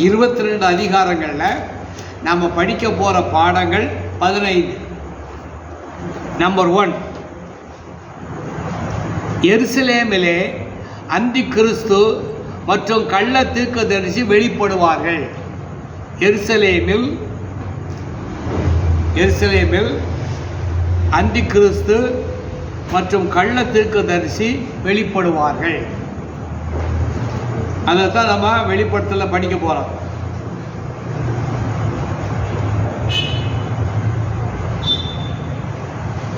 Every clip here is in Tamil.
22 அதிகாரங்களில் நம்ம படிக்க போகிற பாடங்கள் 15. நம்பர் 1, எருசலேமிலே அந்தி கிறிஸ்து மற்றும் கள்ள தீர்க்கதரிசி வெளிப்படுவார்கள். எருசலேமில் அந்தி கிறிஸ்து மற்றும் கள்ள தீர்க்கதரிசி வெளிப்படுவார்கள். அதைத்தான் நம்ம வெளிப்படுத்தல படிக்க போகிறோம்.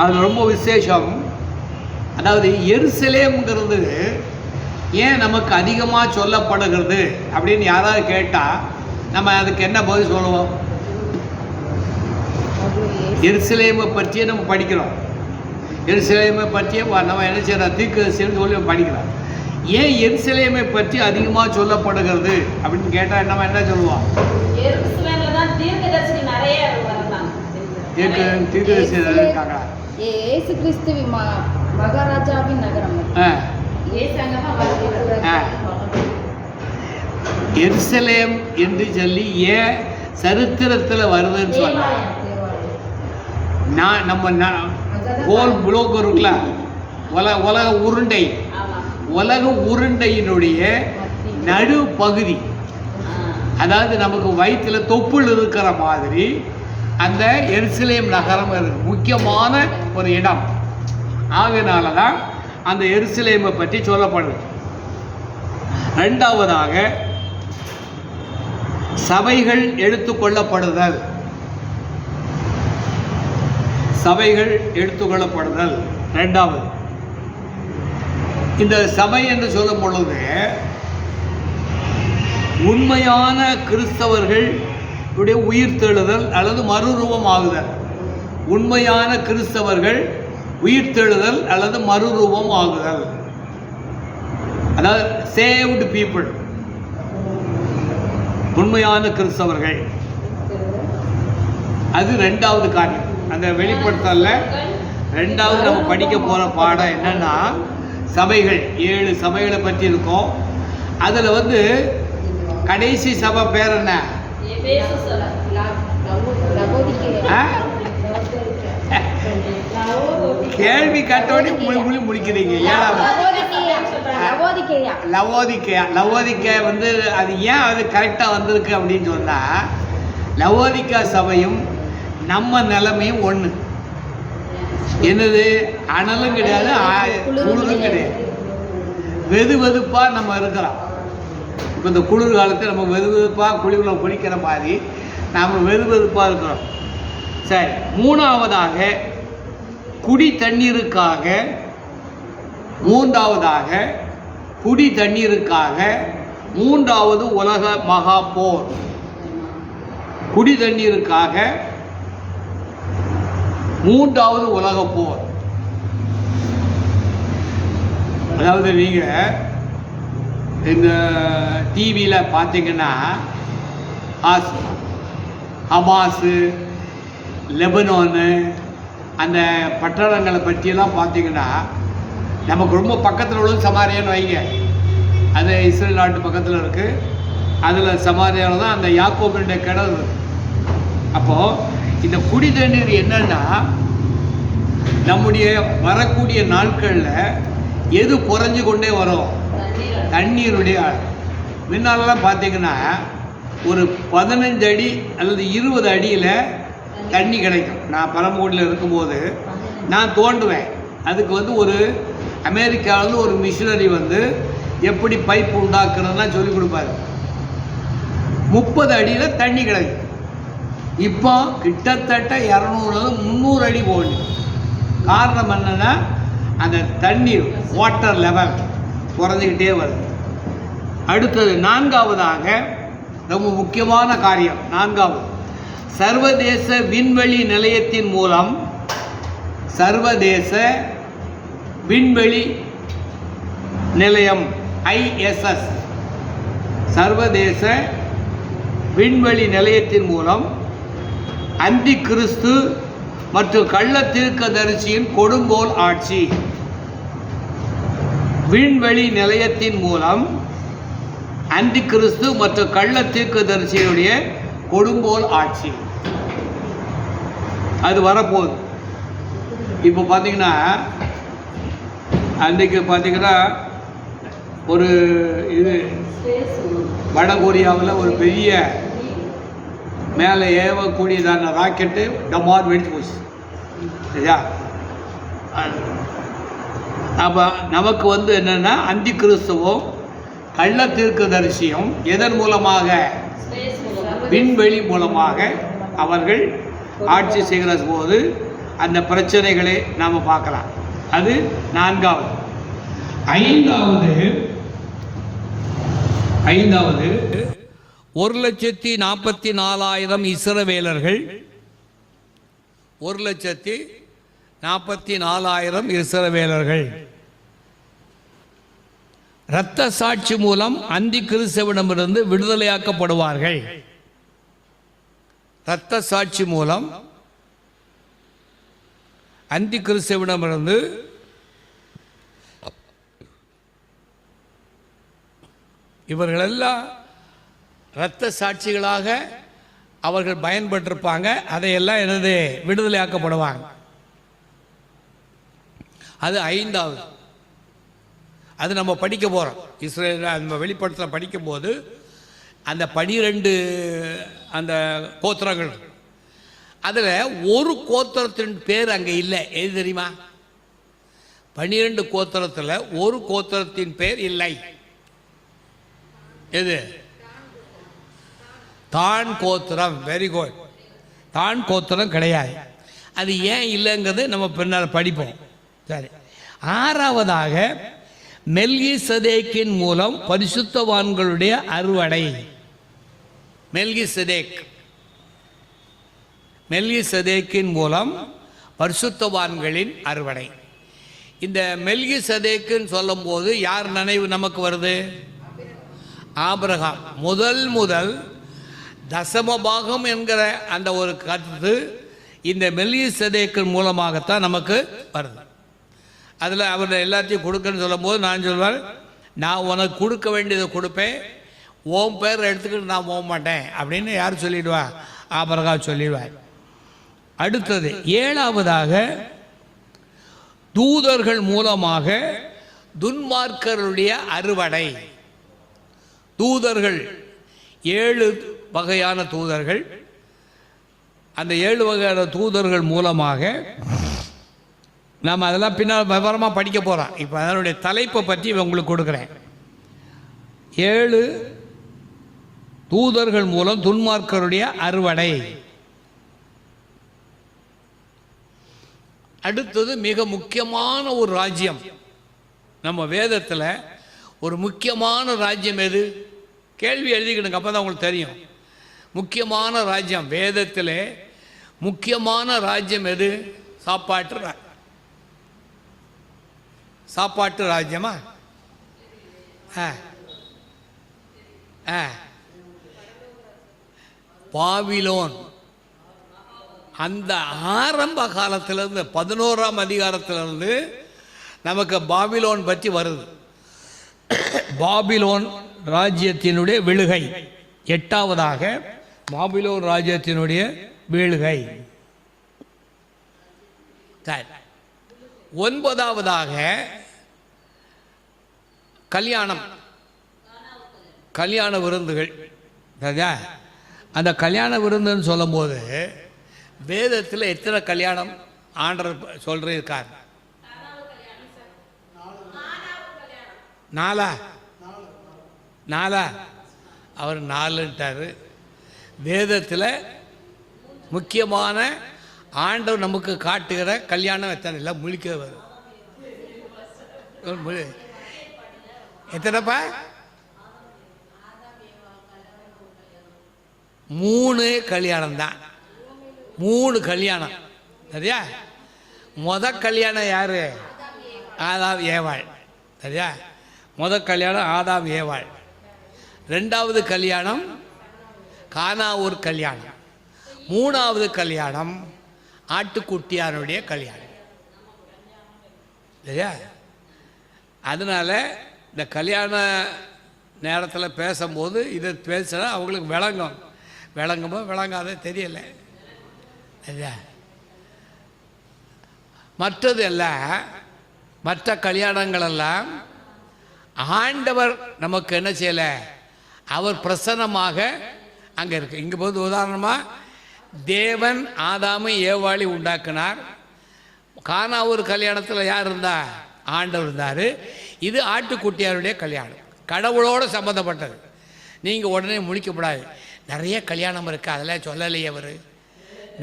அது ரொம்ப விசேஷம். அதாவது எருசலேம்ங்கிறது ஏன் நமக்கு அதிகமாக சொல்லப்படுகிறது அப்படின்னு யாராவது கேட்டால் நம்ம அதுக்கு என்ன பதில் சொல்லுவோம்? எருசலேமை பற்றியே நம்ம படிக்கிறோம். எருசலேமை பற்றியே நம்ம என்ன செய்யறோம்? தீர்க்கதரிசின்னு சொல்லி படிக்கிறோம். ஏன் எருசலேமை பற்றி அதிகமாக சொல்லப்படுகிறது அப்படின்னு கேட்டால் நம்ம என்ன சொல்லுவோம்? தீர்க்கதரிசி இருக்காங்க. இயேசு கிறிஸ்து மகாராஜாவின் நகரம். எருசலேம் என்று சொல்லி ஏன் சரித்திரத்தில் வருதுன்னு சொன்னா, நம்ம ஹோல் புளோக் இருக்குல்ல, உலக உருண்டையினுடைய நடு பகுதி, அதாவது நமக்கு வயிற்றில் தொப்புள் இருக்கிற மாதிரி அந்த எருசலேம் நகரம் முக்கியமான ஒரு இடம். ஆகையினால தான் அந்த எருசலேமை பற்றி சொல்லப்படுது. 2வதாக சபைகள் எடுத்துக்கொள்ளப்படுதல். சபைகள் எடுத்துக்கொள்ளப்படுதல் 2வது. இந்த சபை என்று சொல்லும் பொழுது உண்மையான கிறிஸ்தவர்கள் உயிர்த்தெழுதல் அல்லது மறுரூபம் ஆகுதல். உண்மையான கிறிஸ்தவர்கள் உயிர்த்தெழுதல் அல்லது மறுரூபம் ஆகுதல், அதாவது சேவ்டு பீப்புள், உண்மையான கிறிஸ்தவர்கள். அது 2வது காரியம். அந்த வெளிப்படுத்தல 2வது நம்ம படிக்க போகிற பாடம் என்னன்னா, சபைகள் 7 சபைகளை பற்றி இருக்கும். அதில் கடைசி சபை பேர் என்ன? கேள்வி கட்டோடி முடிக்கிறீங்க. லவோதிக்கேயா அது ஏன் அது கரெக்டாக வந்திருக்கு அப்படின்னு சொன்னால், லவோதிக்கா சபையும் நம்ம நிலைமையும் ஒன்று. என்னது? அனலும் கிடையாது, குளிரும் கிடையாது. வெதுவெதுப்பாக நம்ம இருக்கிறோம். இப்போ இந்த குளிர் காலத்தில் நம்ம வெதுவெதுப்பாக குளிரில் குளிக்கிற மாதிரி நாம் வெதுவெதுப்பாக இருக்கிறோம். சரி, 3வதாக குடி தண்ணீருக்காக, 3வது உலக மகா போர். குடி தண்ணீருக்காக 3வது உலக போர். அதாவது நீங்கள் இந்த டிவியில் பார்த்தீங்கன்னா ஹமாஸு, லெபனானு அந்த பட்டணங்களை பற்றியெல்லாம் பார்த்தீங்கன்னா நமக்கு ரொம்ப பக்கத்தில் உள்ளது சமாரியான்னு வைங்க. அது இஸ்ரேல் நாட்டு பக்கத்தில் இருக்குது. அதில் சமாரியாவில் தான் அந்த யாக்கோபினுடைய கிணறு இருக்குது. அப்போது இந்த குடி தண்ணீர் என்னன்னா, நம்முடைய வரக்கூடிய நாட்களில் எது குறைஞ்சு கொண்டே வரும்? தண்ணீருடைய. முன்னாலெல்லாம் பார்த்தீங்கன்னா ஒரு 15 அடி அல்லது 20 அடியில் தண்ணி கிடைக்கும். நான் பரமக்குடியில் இருக்கும்போது நான் தோண்டுவேன். அதுக்கு ஒரு அமெரிக்காவிலேருந்து ஒரு மிஷினரி எப்படி பைப் உண்டாக்குறதுனா சொல்லி கொடுப்பாரு. 30 அடியில் தண்ணி கிடைக்கும். இப்போ கிட்டத்தட்ட 200-300 அடி போகணும். காரணம் என்னென்னா, அந்த தண்ணீர் வாட்டர் லெவல் குறைஞ்சிக்கிட்டே வருது. அடுத்தது 4வதாக ரொம்ப முக்கியமான காரியம். 4வது, சர்வதேச விண்வெளி நிலையத்தின் மூலம், சர்வதேச விண்வெளி நிலையம் ISS, சர்வதேச விண்வெளி நிலையத்தின் மூலம் அந்தி கிறிஸ்து மற்றும் கள்ள தீர்க்கதரிசியின் கொடுங்கோல் ஆட்சி. விண்வெளி நிலையத்தின் மூலம் அந்தி கிறிஸ்து மற்றும் கள்ள தீர்க்கதரிசியுடைய கொடுங்கோல் ஆட்சி அது வரப்போகுது. இப்போ பார்த்தீங்கன்னா அன்றைக்கு பார்த்தீங்கன்னா ஒரு இது வடகொரியாவில் ஒரு பெரிய மேலே ஏவக்கூடியதான ராக்கெட்டு டமார் வெடிச்சு போச்சு. சரியா? அப்போ நமக்கு வந்து என்னென்னா அந்தி கிறிஸ்துவும் கள்ள தீர்க்கதரிசியும் எதன் மூலமாக? விண்வெளி மூலமாக அவர்கள் ஆட்சி செய்கிற போது அந்த பிரச்சனைகளை நாம் பார்க்கலாம். அது 4வது. 5வது 1,44,000 இஸ்ரவேலர்கள் 1,44,000 இஸ்ரவேலர்கள் இரத்த சாட்சி மூலம் அந்தி கிறிஸ்துவிடமிருந்து விடுதலையாக்கப்படுவார்கள். இரத்த சாட்சி மூலம் அந்தி கிறிஸ்துவிடமிருந்து இவர்களெல்லாம் இரத்த சாட்சிகளாக அவர்கள் பயன்பட்டிருப்பாங்க. அதையெல்லாம் எனது விடுதலையாக்கப்படுவாங்க. அது 5வது. அது நம்ம படிக்க போகிறோம். இஸ்ரேல் நம்ம வெளிப்படத்தில் படிக்கும்போது அந்த 12 அந்த கோத்திரங்கள், அதில் ஒரு கோத்திரத்தின் பேர் அங்கே இல்லை. எது தெரியுமா? 12 கோத்திரத்தில் ஒரு கோத்திரத்தின் பேர் இல்லை. எது? தான் கோத்திரம். Very good. தான் கோத்திரம் கிடையாது. அது ஏன் இல்லைங்கிறது நம்ம பின்னால் படிப்போம். சரி. 6வதாக மெல்கிசதேக்கின் மூலம் பரிசுத்தவான்களுடைய அறுவடை. மெல்கிசதேக்கின் மூலம் பரிசுத்தவான்களின் அறுவடை. இந்த மெல்கிசதேக்குன்னு சொல்லும் போது யார் நினைவு நமக்கு வருது? ஆபிரகாம். முதல் தசமபாகம் என்கிற அந்த ஒரு கருத்து இந்த மெல்கிசதேக்கின் மூலமாகத்தான் நமக்கு வருது. அதில் அவர் எல்லாத்தையும் கொடுக்கன்னு சொல்லும் போது நான் சொல்வார், நான் உனக்கு கொடுக்க வேண்டியதை கொடுப்பேன், ஓம் பேர் எடுத்துக்கிட்டு நான் போக மாட்டேன் அப்படின்னு யார் சொல்லிடுவா? ஆபிரகாம் சொல்லிடுவார். அடுத்தது 7வதாக தூதர்கள் மூலமாக துன்மார்க்கருடைய அறுவடை. தூதர்கள் 7 வகையான தூதர்கள். அந்த 7 வகையான தூதர்கள் மூலமாக நாம் அதெல்லாம் பின்னால் விவரமாக படிக்க போகிறோம். இப்போ அதனுடைய தலைப்பை பற்றி உங்களுக்கு கொடுக்குறேன். 7 தூதர்கள் மூலம் துன்மார்க்கருடைய அறுவடை. அடுத்தது மிக முக்கியமான ஒரு ராஜ்யம். நம்ம வேதத்தில் ஒரு முக்கியமான ராஜ்யம் எது? கேள்வி எழுதிக்கிடுங்க, அப்போ தான் உங்களுக்கு தெரியும். முக்கியமான ராஜ்யம் வேதத்தில் முக்கியமான ராஜ்யம் எது? சாப்பாட்டு ராஜ்யமா? பாபிலோன். அந்த ஆரம்ப காலத்திலிருந்து 11ஆம் அதிகாரத்திலிருந்து நமக்கு பாபிலோன் பற்றி வருது. பாபிலோன் ராஜ்யத்தினுடைய விழுகை. 8வதாக பாபிலோன் ராஜ்யத்தினுடைய வீழ்கை. 9வதாக கல்யாண விருந்துகள். அந்த கல்யாண விருந்துன்னு சொல்லும்போது வேதத்தில் எத்தனை கல்யாணம் ஆண்டவர் சொல்றார்? 4 அவர் 4ன்ட்டார். வேதத்தில் முக்கியமான ஆண்டவர் நமக்கு காட்டுகிற கல்யாணம் எத்தனை? இல்லை, முழிக்க வரும். எத்தனைப்பா? 3 கல்யாணம் தான். 3 கல்யாணம். சரியா? கல்யாணம் யாரு? ஆதாம் ஏவாள். சரியா? கல்யாணம் ஆதாம் ஏவாள். 2வது கல்யாணம் கானாவூர் கல்யாணம். 3வது கல்யாணம் ஆட்டுக்குட்டியானுடைய கல்யாணம். சரியா? அதனால் இந்த கல்யாண நேரத்தில் பேசும்போது இதை பேசுனா அவங்களுக்கு விளங்குமோ விளங்காத தெரியலை. ஐயா மற்றது எல்லாம் மற்ற கல்யாணங்களெல்லாம் ஆண்டவர் நமக்கு என்ன செய்யலை, அவர் பிரசன்னமாக அங்கே இருக்கு. இங்கே போது உதாரணமாக தேவன் ஆதாமை ஏவாளி உண்டாக்கினார். கானா ஒரு கல்யாணத்தில் யார் இருந்தா, ஆண்டவர் இருந்தார். இது ஆட்டுக்குட்டியாருடைய கல்யாணம், கடவுளோடு சம்மந்தப்பட்டது. நீங்கள் உடனே முழிக்கப்படாது, நிறைய கல்யாணம் இருக்குது அதெல்லாம் சொல்லலையே. அவர்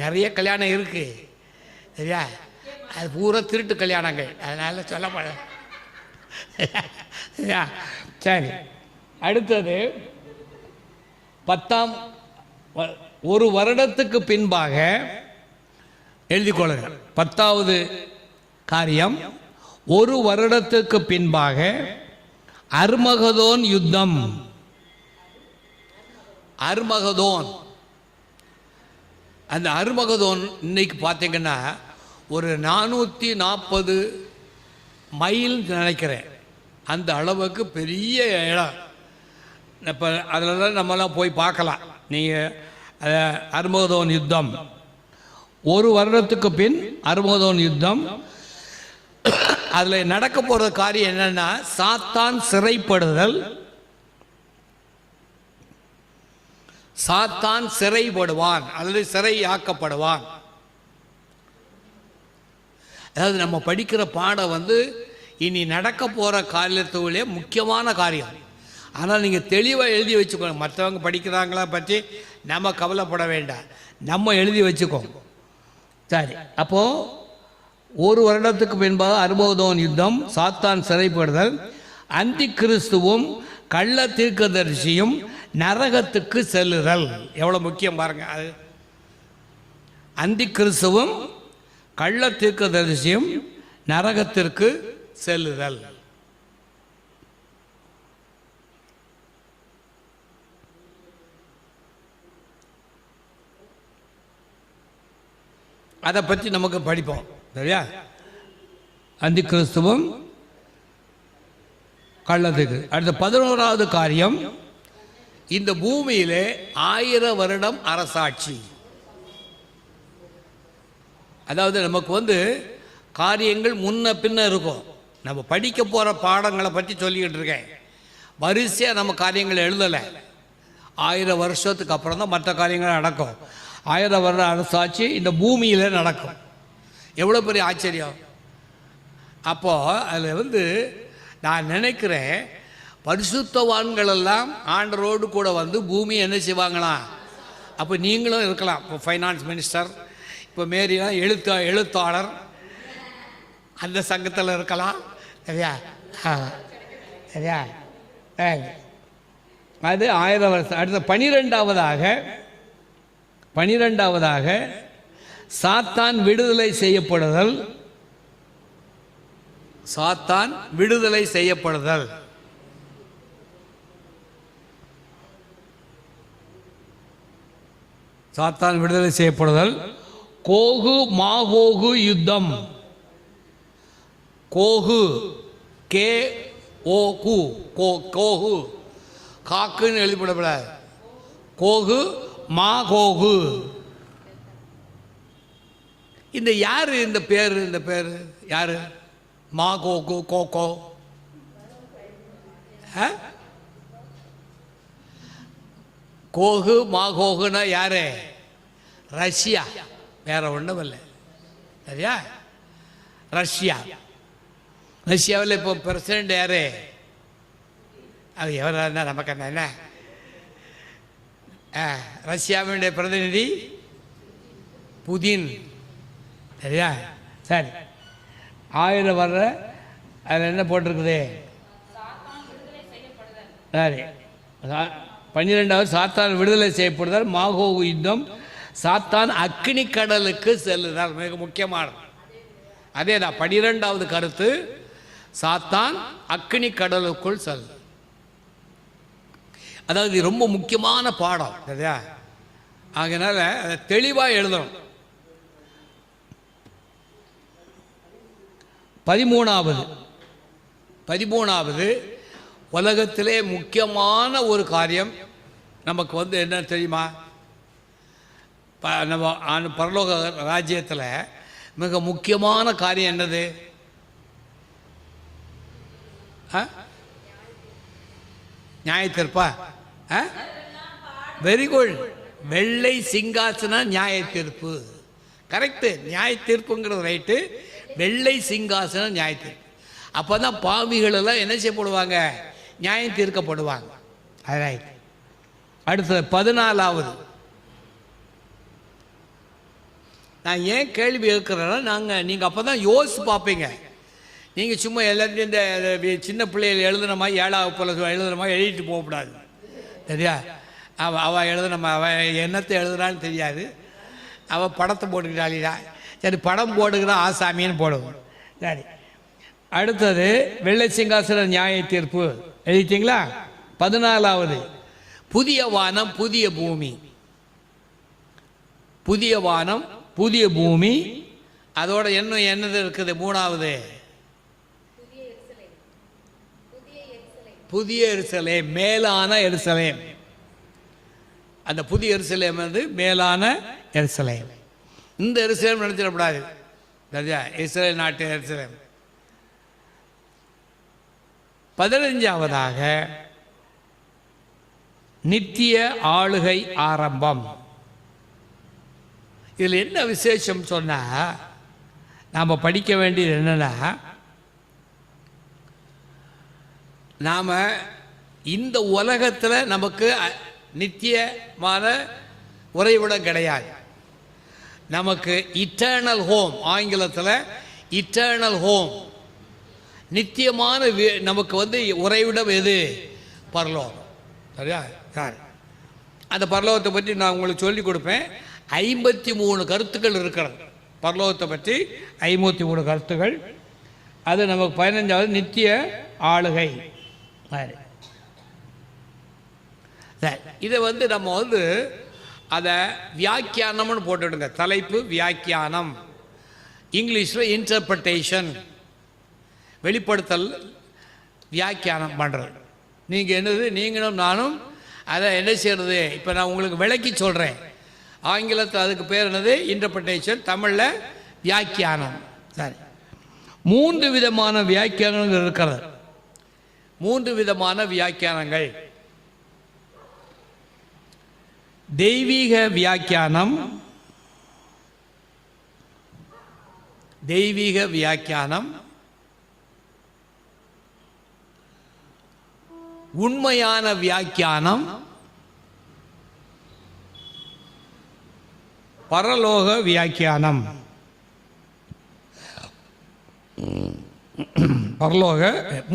நிறைய கல்யாணம் இருக்குது சரியா, அது பூரா திருட்டு கல்யாணங்கள், அதனால் சொல்லப்பட. சரி, அடுத்தது 10ஆம் ஒரு வருடத்துக்கு பின்பாக எழுதிக்கொள்ளுங்கள். 10வது காரியம், ஒரு வருடத்துக்கு பின்பாக அர்மகதோன் யுத்தம். அர்மகதோன், அந்த அர்மகதோன் இன்னைக்கு பார்த்தீங்கன்னா ஒரு 440 மைல் நினைக்கிறேன், அந்த அளவுக்கு பெரிய இடம். இப்போ அதில் தான் நம்மளாம் போய் பார்க்கலாம். நீங்கள் அர்மகதோன் யுத்தம், ஒரு வருடத்துக்கு பின் அர்மகதோன் யுத்தம். அதில் நடக்க போகிற காரியம் என்னன்னா, சாத்தான் சிறைப்படுதல். சாத்தான் சிறைப்படுவான் அல்லது சிறையாக்கப்படுவான். அதாவது நம்ம படிக்கிற பாடம் இனி நடக்க போகிற காரியத்துக்குள்ளே முக்கியமான காரியம். ஆனால் நீங்கள் தெளிவாக எழுதி வச்சுக்கோங்க. மற்றவங்க படிக்கிறாங்களா பற்றி நம்ம கவலைப்பட வேண்டாம், நம்ம எழுதி வச்சுக்கோங்க. சரி, அப்போது ஒரு வருடத்துக்கு பின்பாக அர்மகதோன் யுத்தம், சாத்தான் சிறைப்படுதல், அந்தி கிறிஸ்துவும் கள்ள தீர்க்கதரிசியும் நரகத்துக்கு செல்லுதல். எவ்வளோ முக்கியம் பாருங்க. அது அந்தி கிறிஸ்துவும் கள்ள தீர்க்கதரிசியும் நரகத்திற்கு செல்லுதல். அதை பற்றி நமக்கு படிப்போம் சரியா. அந்தி கிறிஸ்துவும் கள்ளத்துக்கு. அடுத்த 11வது காரியம், இந்த பூமியிலே 1000 வருடம் அரசாட்சி. அதாவது நமக்கு காரியங்கள் முன்ன பின்ன இருக்கும். நம்ம படிக்க போகிற பாடங்களை பற்றி சொல்லிக்கிட்டு இருக்கேன். வரிசையாக நம்ம காரியங்களை எழுதலை. 1000 வருஷத்துக்கு அப்புறம் தான் மற்ற காரியங்கள் நடக்கும். 1000 வருட அரசாட்சி இந்த பூமியில் நடக்கும். எவ்வளோ பெரிய ஆச்சரியம். அப்போது அதில் நான் நினைக்கிறேன், பரிசுத்தவான்கள் எல்லாம் ஆண்டரோடு கூட பூமியை என்ன செய்வாங்களாம். அப்போ நீங்களும் இருக்கலாம். இப்போ ஃபைனான்ஸ் மினிஸ்டர், இப்போ மேரிலாம் எழுத்தாளர் அந்த சங்கத்தில் இருக்கலாம் சரியா. சரியா, அது 1000 வருஷம். அடுத்த 12வதாக சாத்தான் விடுதலை செய்யப்படுதல். சாத்தான் விடுதலை செய்யப்படுதல். சாத்தான் விடுதலை செய்யப்படுதல். கோகு மாகோகு யுத்தம். கோகு, கே ஓ கு, கோகு, காக்குன்னு எழுதிவிடப்படாது. கோகு மாகோகு. இந்த யாரு இந்த பேர் யாரு? Magog, cocoa. கோகு மாகோகுன்னா யாரு? ரஷ்யா, வேற ஒன்றும் இல்லை சரியா. ரஷ்யாவில் இப்போ பிரசிடென்ட் யாரு? அது எவராக இருந்தால் நமக்கு என்ன. ரஷ்யாவினுடைய பிரதிநிதி புதின் சரியா. சரி, 1000 வர்ற அதில் என்ன போட்டிருக்குது? சரி, 12வது சாத்தான் விடுதலை செய்யப்படுதல், மாகோகு யுத்தம், சாத்தான் அக்னி கடலுக்கு செல்லுதல். மிக முக்கியமானது அதே தான். 12வது கருத்து, சாத்தான் அக்னி கடலுக்குள் செல். அதாவது ரொம்ப முக்கியமான பாடம் சரியா. அதனால் அதை தெளிவாக எழுதணும். 13வது உலகத்திலே முக்கியமான ஒரு காரியம் நமக்கு வந்து என்ன தெரியுமா? நம்ம பரலோக ராஜ்யத்தில் மிக முக்கியமான காரியம் என்னது? நியாயத்தீர்ப்பா? Very good. வெள்ளை சிங்காசனம் நியாய தீர்ப்பு. கரெக்டு. நியாய தீர்ப்புங்கிறது ரைட்டு. வெள்ளை சிங்காசனம் நியாய தீர்ப்பு. அப்போ தான் பாவிகளெல்லாம் என்ன செய்யப்படுவாங்க? நியாயம் தீர்க்கப்படுவாங்க. அது ரைட். அடுத்தது 14வது. நான் ஏன் கேள்வி கேட்குறேன்னா, நீங்கள் அப்போ தான் யோசிச்சு பார்ப்பீங்க. நீங்கள் சும்மா எல்லாத்தையும் இந்த சின்ன பிள்ளைகள் எழுதுன மாதிரி 7வது போல எழுதுன மாதிரி எழுதிட்டு போகக்கூடாது. சரியா? அவள் எழுதுனம்மா, அவள் என்னத்தை எழுதுனான்னு தெரியாது. அவள் படத்தை போட்டுக்கிட்டாளா? சரி, படம் போடுகிறான் ஆசாமின்னு போடுவோம். சரி, அடுத்தது வெள்ளை சிங்காசன நியாய தீர்ப்பு எழுதிட்டிங்களா? 14வது புதிய வானம் புதிய பூமி. புதிய வானம் புதிய பூமி. அதோட இன்னும் என்னது இருக்குது? 3வது புதிய எருசலேம், மேலான எருசலேம். அந்த புதிய எருசலேம் வந்து மேலான எருசலேம். இந்த எருசலேம் நினைச்சிடக்கூடாது. சரியா? இஸ்ரேல் நாட்டு எருசலேம். 15வதாக நித்திய ஆளுகை ஆரம்பம். இதில் என்ன விசேஷம் சொன்னால், நாம் படிக்க வேண்டியது என்னென்னா, நாம் இந்த உலகத்தில் நமக்கு நித்தியமான உறைவிடம் கிடையாது. நமக்கு இட்டர்னல் ஹோம், ஆங்கிலத்தில் இட்டர்னல் ஹோம், நித்தியமான நமக்கு வந்து உறைவிடம் எது? பரலோகம். சரியா? சார், அந்த பரலோகத்தை பற்றி நான் உங்களுக்கு சொல்லிக் கொடுப்பேன். 53 கருத்துக்கள் இருக்கிறது பரலோகத்தை பற்றி. 53 கருத்துக்கள். அது நமக்கு 15வது நித்திய ஆளுகை. இதை வந்து நம்ம வந்து அதை வியாக்கியானம்னு போட்டுடுங்க. தலைப்பு வியாக்கியானம். இங்கிலீஷில் இன்டர்பிரட்டேஷன், வெளிப்படுத்தல், வியாக்கியானம் பண்ணுறது. நீங்கள் என்னது, நீங்களும் நானும் அதை என்ன செய்கிறது? இப்போ நான் உங்களுக்கு விளக்கி சொல்கிறேன். ஆங்கிலத்தில் அதுக்கு பேர் என்னது? இன்டர்பிரட்டேஷன். தமிழில் வியாக்கியானம். சரி, 3 விதமான வியாக்கியானங்கள் இருக்கிறது. 3 விதமான வியாக்கியானங்கள். தெய்வீக வியாக்கியானம், தெய்வீக வியாக்கியானம், உண்மையான வியாக்கியானம், பரலோக வியாக்கியானம். பரலோக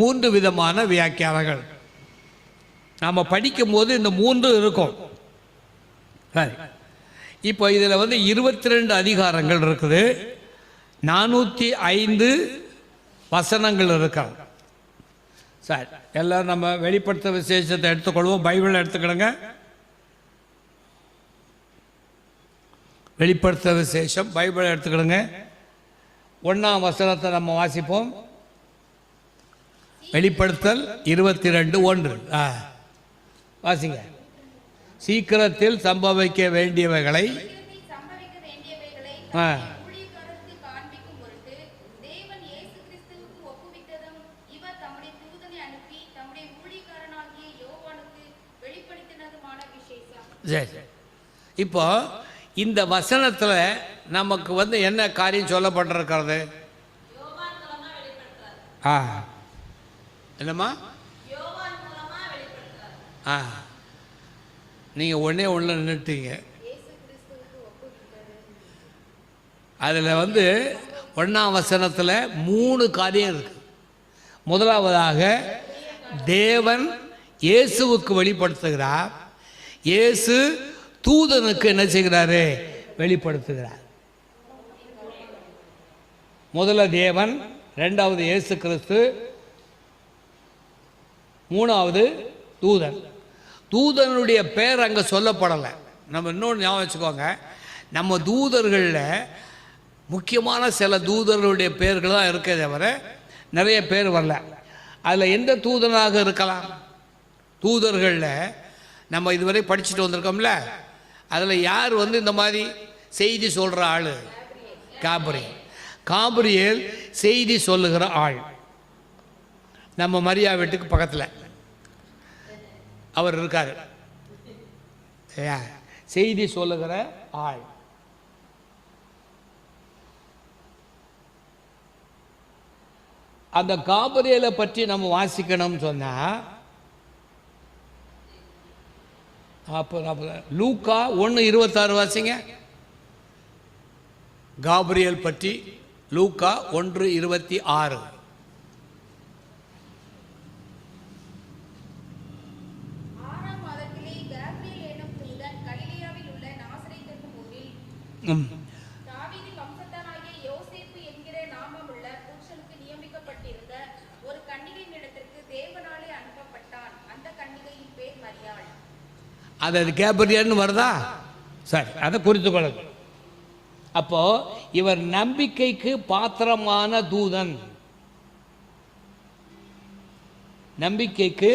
3 விதமான வியாக்கியானங்கள் நாம் படிக்கும்போது இந்த 3 இருக்கும். சரி, இப்போ இதில் வந்து 22 அதிகாரங்கள் இருக்குது. 405 வசனங்கள் இருக்கிறது. சரி, எல்லோரும் நம்ம வெளிப்படுத்த விசேஷத்தை எடுத்துக்கொள்வோம். பைபிளை எடுத்துக்கிடுங்க. வெளிப்படுத்த விசேஷம் பைபிளை எடுத்துக்கிடுங்க. 1ஆம் வசனத்தை நம்ம வாசிப்போம். வெளிப்படுத்தல் 22:1. வாசிங்க. சீக்கிரத்தில் சம்பவிக்க வேண்டியவைகளை சரி. இப்போ இந்த வசனத்தில் நமக்கு வந்து என்ன காரியம் சொல்லப்பட்டிருக்கிறது? என்னம்மா? நீங்கள் ஒன்றே ஒன்று நின்றுட்டீங்க. அதில் வந்து 1ஆம் வசனத்தில் 3 காரியம் இருக்குது. முதலாவதாக தேவன் இயேசுவுக்கு வெளிப்படுத்துகிறார். இயேசு தூதனுக்கு என்ன செய்கிறாரு? வெளிப்படுத்துகிறார். முதல்ல தேவன், 2வது இயேசு கிறிஸ்து, 3வது தூதன். தூதனுடைய பேர் அங்கே சொல்லப்படலை. நம்ம இன்னொன்று ஞாபகம் வச்சுக்கோங்க. நம்ம தூதர்களில் முக்கியமான சில தூதர்களுடைய பேர்கள் தான் இருக்கே தவிர நிறைய பேர் வரல. அதில் எந்த தூதனாக இருக்கலாம்? தூதர்களில் நம்ம இதுவரை படிச்சுட்டு வந்திருக்கோம்ல, அதில் யார் வந்து இந்த மாதிரி செய்தி சொல்கிற ஆள்? காபிரியேல். காபிரியேல் செய்தி சொல்லுகிற ஆள். நம்ம மரியா வீட்டுக்கு பக்கத்தில் அவர் இருக்கார். செய்தி சொல்லுகிற ஆள். அந்த காபிரியேலை பற்றி நம்ம வாசிக்கணும்னு சொன்னால் லூக்கா 1:26 வாசிங்க. காபிரியேல் பற்றி லூக்கா 1:26. அது கேப்ரியல்னு வருதா? சரி, அதை குறித்து கொள்ளுங்க. அப்போ இவர் நம்பிக்கைக்கு பாத்திரமான தூதன். நம்பிக்கைக்கு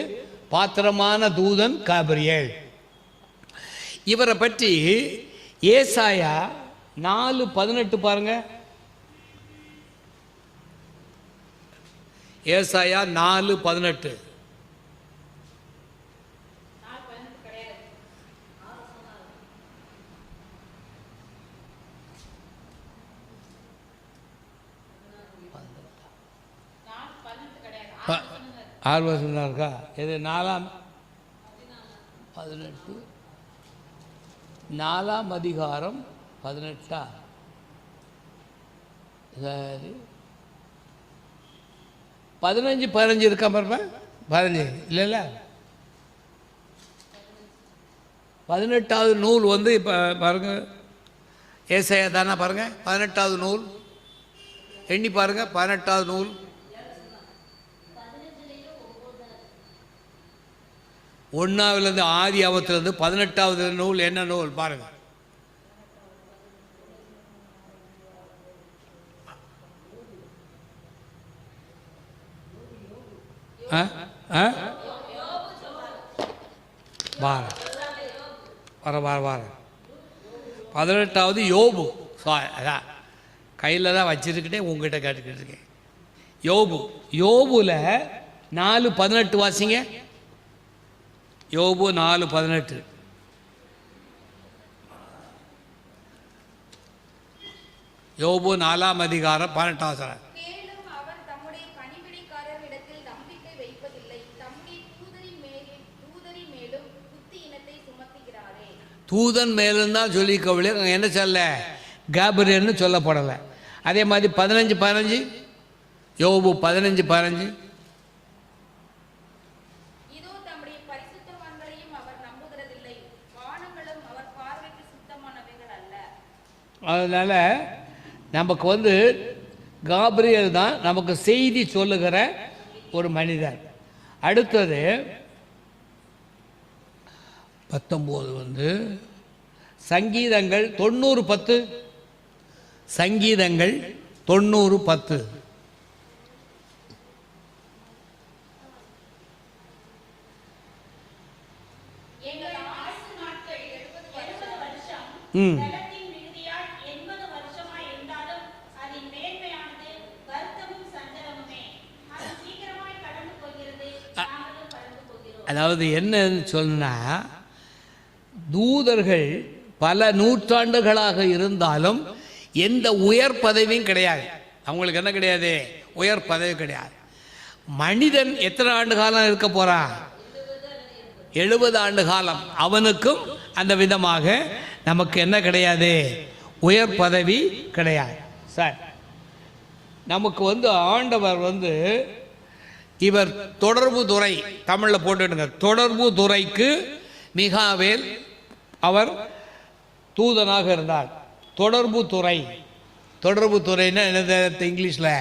பாத்திரமான தூதன் காபிரியேல். இவரை பற்றி ஏசாயா 4:18 பாருங்க. ஏசாயா 4:18. ஆர்வம் இருக்கா? இது 4:18 4ஆம் அதிகாரம் 18. சரி, 15 இருக்கா பாருங்க. 15 இல்லைல்ல, 18வது நூல் வந்து இப்போ பாருங்க, ஏசாயா தானே பாருங்க. 18வது நூல் எண்ணி பாருங்க. 18வது நூல் 1ஆவிலிருந்து ஆதி ஆபத்திலிருந்து 18வது நூல் என்ன நூல் பாருங்க. வர 18வது யோபு. அதான் கையில் தான் வச்சிருக்கிட்டே உங்ககிட்ட கேட்டுக்கிட்டு இருக்கேன். யோபுல 4:18 வாசிங்க. யோபு 4:18. யோபு 4ஆம் அதிகாரம் 18வது வசனம். தூதன் மேலும் தான் சொல்லிக்கவில்லை, என்ன சொல்ல? காபிரியல்னு சொல்லப்படலை. அதே மாதிரி 15:15 யோபு 15:15. அதனால் நமக்கு வந்து காபிரியல் தான் நமக்கு செய்தி சொல்லுகிற ஒரு மனிதர். அடுத்தது 19 வந்து சங்கீதங்கள் 90:10. சங்கீதங்கள் 90:10. அதாவது என்னன்னு சொன்னால், தூதர்கள் பல நூற்றாண்டுகளாக இருந்தாலும் எந்த உயர் பதவியும் கிடையாது. அவங்களுக்கு என்ன கிடையாது? உயர் பதவி கிடையாது. மனிதன் எத்தனை ஆண்டு காலம் இருக்க போகிறான்? 70 ஆண்டு காலம். அவனுக்கும் அந்த விதமாக நமக்கு என்ன கிடையாது? உயர் பதவி கிடையாது. சார், நமக்கு வந்து ஆண்டவர் வந்து இவர் தொடர்பு துறை, தமிழில் போட்டுடுங்க, தொடர்பு துறைக்கு மிகாவேல் அவர் தூதனாக இருந்தார். தொடர்பு துறை, தொடர்பு துறைன்னா என்னது இங்கிலீஷில்?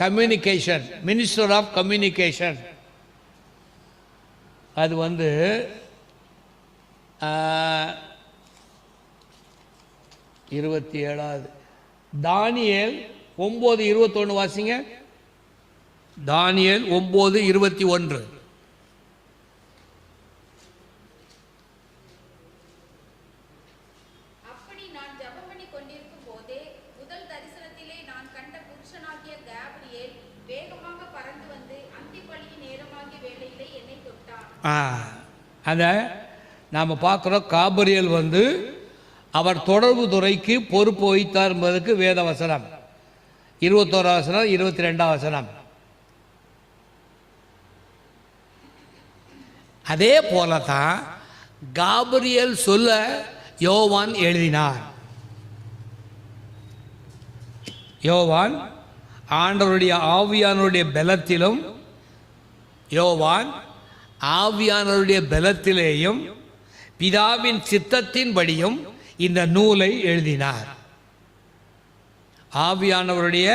Communication, minister of communication. அது வந்து 27வது தானியேல் 9:21 வாசிங்க. தானியேல் 9:21. அப்படி நான் ஜெபம் பண்ணி கொண்டிருக்கும் போதே முதல் தரிசனத்திலே நான் கண்ட புருஷனாகிய காபிரியேல் வேகமாக பறந்து வந்து அந்திப்பலியின் நேரமாகிய வேளையிலே என்னை தொட்டார். அதை நாம் பார்க்குறோம். காபிரியேல் வந்து அவர் தொடர்பு துறைக்கு பொறுப்பு வகித்தார் என்பதற்கு வேத வசனம் 21 வசனம் 22 வசனம். அதே போல தான் காபிரியேல் சொல்ல யோவான் எழுதினார். யோவான் ஆண்டவருடைய ஆவியானவருடைய பலத்திலும் யோவான் ஆவியானவருடைய பலத்திலேயும் பிதாவின் சித்தத்தின்படியும் இந்த நூலை எழுதினார். ஆவியானவருடைய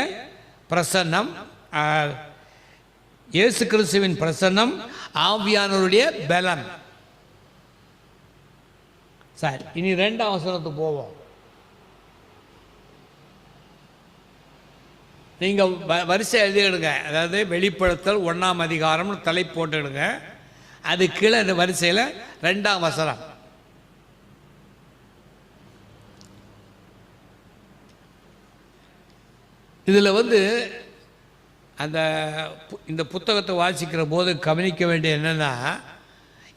பிரசன்னம், இயேசு கிறிஸ்துவின் பிரசன்னம், ஆவியானவருடைய பலன். சரி, இனி 2ஆம் வசனத்துக்கு போவோம். நீங்கள் வரிசை எழுதிடுங்க. அதாவது வெளிப்படுத்தல் 1ஆம் அதிகாரம்னு தலைப்பு போட்டுடுங்க. அது கீழே இந்த வரிசையில் 2ஆம் வசனம். இதில் வந்து இந்த புத்தகத்தை வாசிக்கிற போது கவனிக்க வேண்டிய என்னென்னா,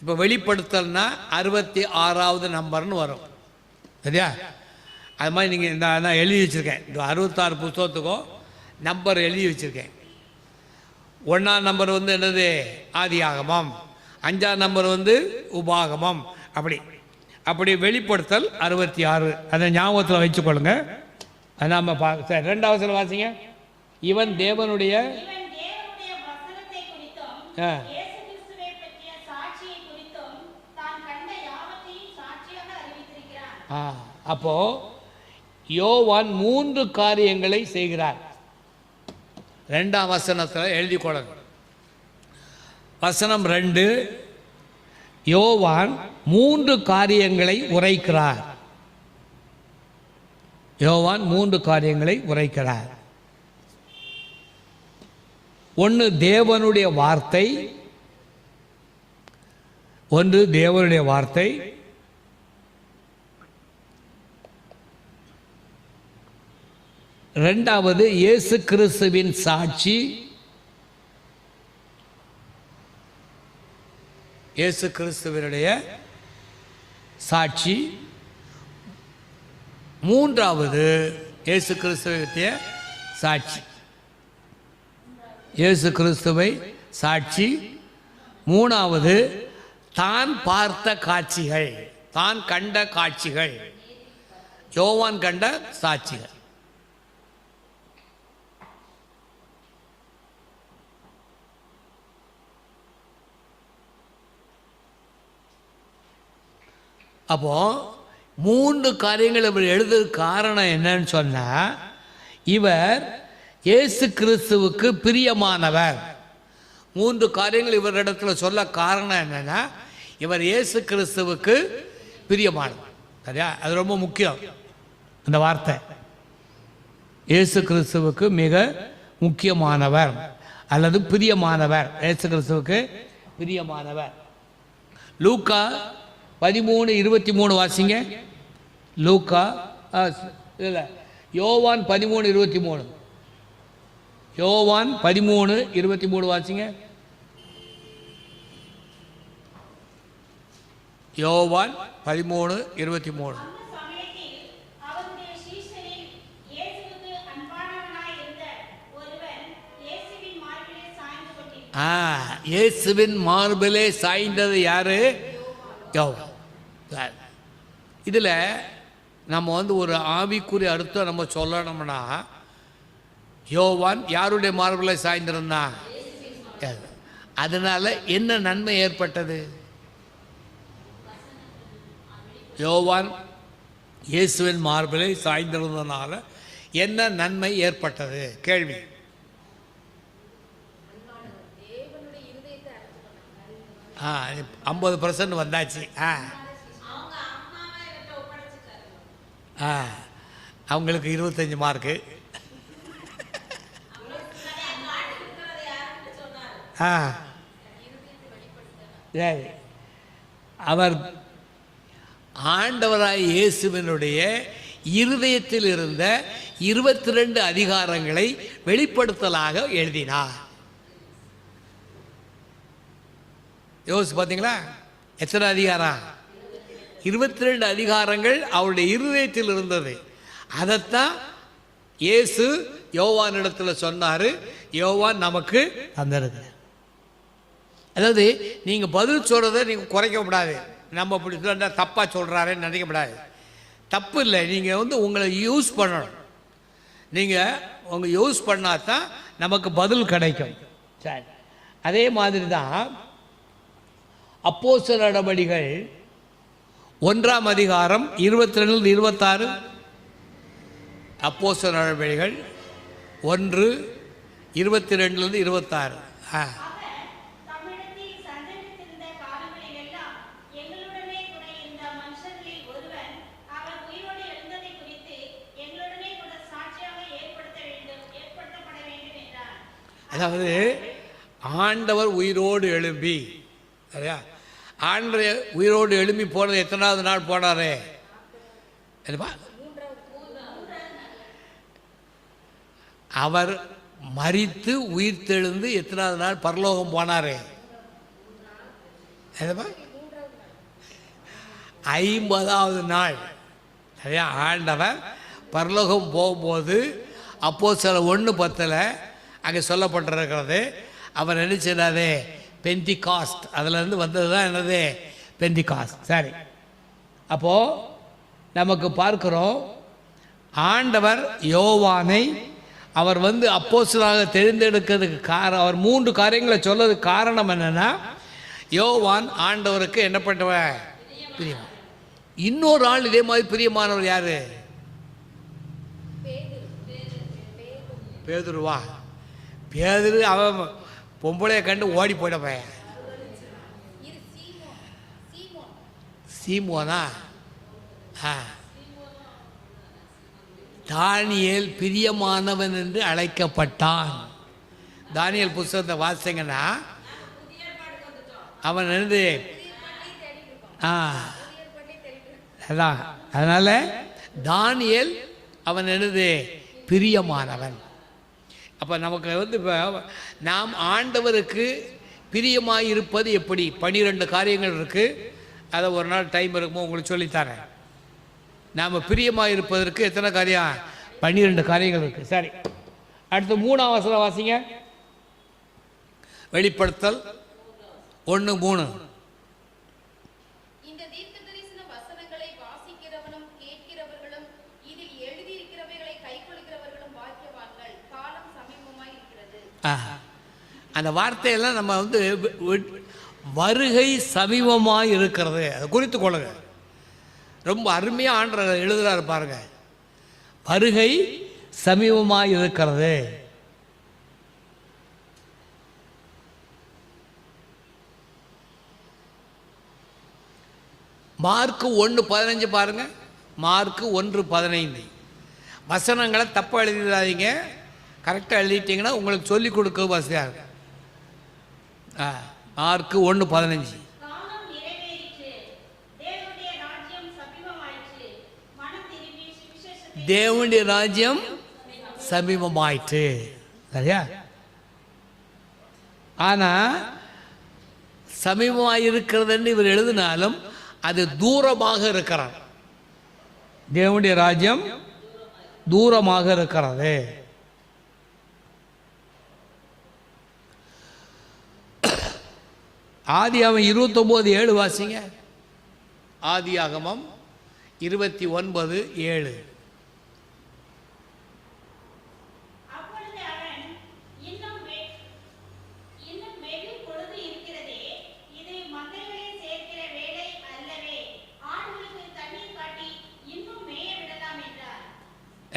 இப்போ வெளிப்படுத்தல்னா 66வது நம்பர்னு வரும், சரியா? அது மாதிரி நீங்கள் நான் எழுதி வச்சுருக்கேன். இந்த 66 புத்தகத்துக்கும் நம்பர் எழுதி வச்சுருக்கேன். 1ஆம் நம்பர் வந்து என்னது? ஆதியாகமம். 5ஆம் நம்பர் வந்து உபாகமம். அப்படி வெளிப்படுத்தல் 66. அதை ஞாபகத்தில் வச்சுக்கொள்ளுங்க. நாம் சரி, 2வது வாசிங்க. இவன் தேவனுடைய அப்போ யோவான் 3 காரியங்களை செய்கிறார். 2ஆம் வசனத்தில் எழுதி கொள்ளுங்க. வசனம் 2, யோவான் 3 காரியங்களை உரைக்கிறார். யோவான் 3 காரியங்களை உரைக்கிறார். 1 தேவனுடைய வார்த்தை. 1 தேவனுடைய வார்த்தை. 2வது இயேசு கிறிஸ்துவின் சாட்சி. இயேசு கிறிஸ்துவினுடைய சாட்சி. 3வது இயேசு கிறிஸ்துவனுடைய சாட்சி. இயேசு கிறிஸ்துவை சாட்சி. 3வது தான் பார்த்த காட்சிகள், தான் கண்ட காட்சிகள், யோவான் கண்ட சாட்சிகள். அப்போ 3 காரியங்கள் இவர் எழுதுறதுக்கு காரணம் என்னன்னு சொன்னால், இவர் இயேசு கிறிஸ்துவுக்கு பிரியமானவர். 3 காரியங்கள் இவரிடத்தில் சொல்ல காரணம் என்னன்னா, இவர் இயேசு கிறிஸ்துவுக்கு பிரியமானவர். சரியா? அது ரொம்ப முக்கியம். அந்த வார்த்தை இயேசு கிறிஸ்துவுக்கு மிக முக்கியமானவர் அல்லது பிரியமானவர். இயேசு கிறிஸ்துவுக்கு பிரியமானவர். லூக்கா 13:23 வாசிங்க. லூக்கா இல்லை, யோவான் 13:23. யோவான் 13:23 வாசிங்க. யோவான் 13:23. இயேசுவின் மார்பிலே சாய்ந்தது யாரு? யோவான். இதில் நம்ம வந்து ஒரு ஆவிக்குரிய அர்த்தம் நம்ம சொல்லணும்னா, யோவான் யாருடைய மார்பிலே சாய்ந்திருந்தான்? அதனால என்ன நன்மை ஏற்பட்டது? யோவான் இயேசுவின் மார்பிலே சாய்ந்திருந்ததுனால என்ன நன்மை ஏற்பட்டது? கேள்வி. 50% வந்தாச்சு. அவங்களுக்கு 25 மார்க்கு. சரி, அவர் ஆண்டவராய் இயேசுவினுடைய இருதயத்தில் இருந்த 22 அதிகாரங்களை வெளிப்படுத்தலாக எழுதினார். யோசிச்சு பார்த்தீங்களா? எத்தனை அதிகாரம்? 22 அதிகாரங்கள் அவருடைய இருதயத்தில் இருந்தது. அதைத்தான் இயேசு யோவானிடத்தில் சொன்னார். யோவான் நமக்கு தந்திருக்கிறார். அதாவது நீங்கள் பதில் சொல்கிறத நீங்கள் குறைக்கப்படாது. நம்ம இப்படி சொன்னால் தப்பாக சொல்கிறாருன்னு நினைக்கப்படாது. தப்பு இல்லை. நீங்கள் உங்களை யூஸ் பண்ணணும். நீங்கள் உங்கள் யூஸ் பண்ணால் தான் நமக்கு பதில் கிடைக்கும். சரி, அதே மாதிரி தான் அப்போஸ்தலர் நடபடிகள் 1ஆம் அதிகாரம் 22-26. அப்போஸ்தலர் நடபடிகள் 1:22-26. அதாவது ஆண்டவர் உயிரோடு எழும்பி, சரியா? ஆண்டவர் உயிரோடு எழும்பி போனது எத்தனாவது நாள் போனாரே? அவர் மரித்து உயிர் தெழுந்து எத்தனாவது நாள் பரலோகம் போனாரே? 50வது நாள், சரியா? ஆண்டவர் பரலோகம் போகும்போது அப்போஸ்தலர் 1:10 அங்கே சொல்லப்பட்டிருக்கிறது. அவர் நினைச்சாரு பெந்திகாஸ்ட், அதிலிருந்து வந்தது தான் என்னது? பெந்திகாஸ்ட். சரி, அப்போது நமக்கு பார்க்கிறோம் ஆண்டவர் யோவானை அவர் அப்போஸ்தலராக தெரிந்தெடுக்கிறதுக்கு அவர் 3 காரியங்களை சொல்லதுக்கு காரணம் என்னென்னா, யோவான் ஆண்டவருக்கு என்ன பண்ணுவ பிரியம். இன்னொரு ஆள் இதே மாதிரி பிரியமானவர் யாரு? பேதுருவா? பேதுரு அவன் பொம்பளையை கண்டு ஓடி போயிட பையன். சீமோனா? தானியேல் பிரியமானவன் என்று அழைக்கப்பட்டான். தானியேல் புத்தகத்தை வாசிங்கன்னா அவன் என்னது? அதான், அதனால தானியேல் அவன் என்னது? பிரியமானவன். அப்போ நமக்கு இப்போ நாம் ஆண்டவருக்கு பிரியமாக இருப்பது எப்படி? 12 காரியங்கள் இருக்குது. அதை ஒரு நாள் டைம் இருக்குமோ உங்களுக்கு சொல்லித்தரேன். நாம் பிரியமாக இருப்பதற்கு எத்தனை காரியம்? 12 காரியங்கள் இருக்குது. சரி, அடுத்து 3ஆம் வசனம் வாசிங்க. வெளிப்படுத்தல் 1:3. அந்த வார்த்தையெல்லாம் நம்ம வருகை சமீபமாக இருக்கிறது, அதை குறித்து கொள்ளுங்க. ரொம்ப அருமையாக ஆண்டவர் எழுதுறாரு பாருங்க. வருகை சமீபமாக இருக்கிறது. மார்க்கு 1:15 பாருங்க. மார்க்கு 1:15. வசனங்களை தப்பாக எழுதிடாதீங்க, கரெக்டாக எழுதிட்டீங்கன்னா உங்களுக்கு சொல்லிக் கொடுக்க வசதியாக இருக்கு. மார்க்கு 1:15. தேவனுடைய ராஜ்யம் சமீபமாயிற்று, சரியா? ஆனால் சமீபமாக இருக்கிறதுன்னு இவர் எழுதினாலும் அது தூரமாக இருக்கிறார். தேவனுடைய ராஜ்யம் தூரமாக இருக்கிறது. ஆதியாகமம் 29:7 வாசிங்க. ஆதியாகமம் 29:7.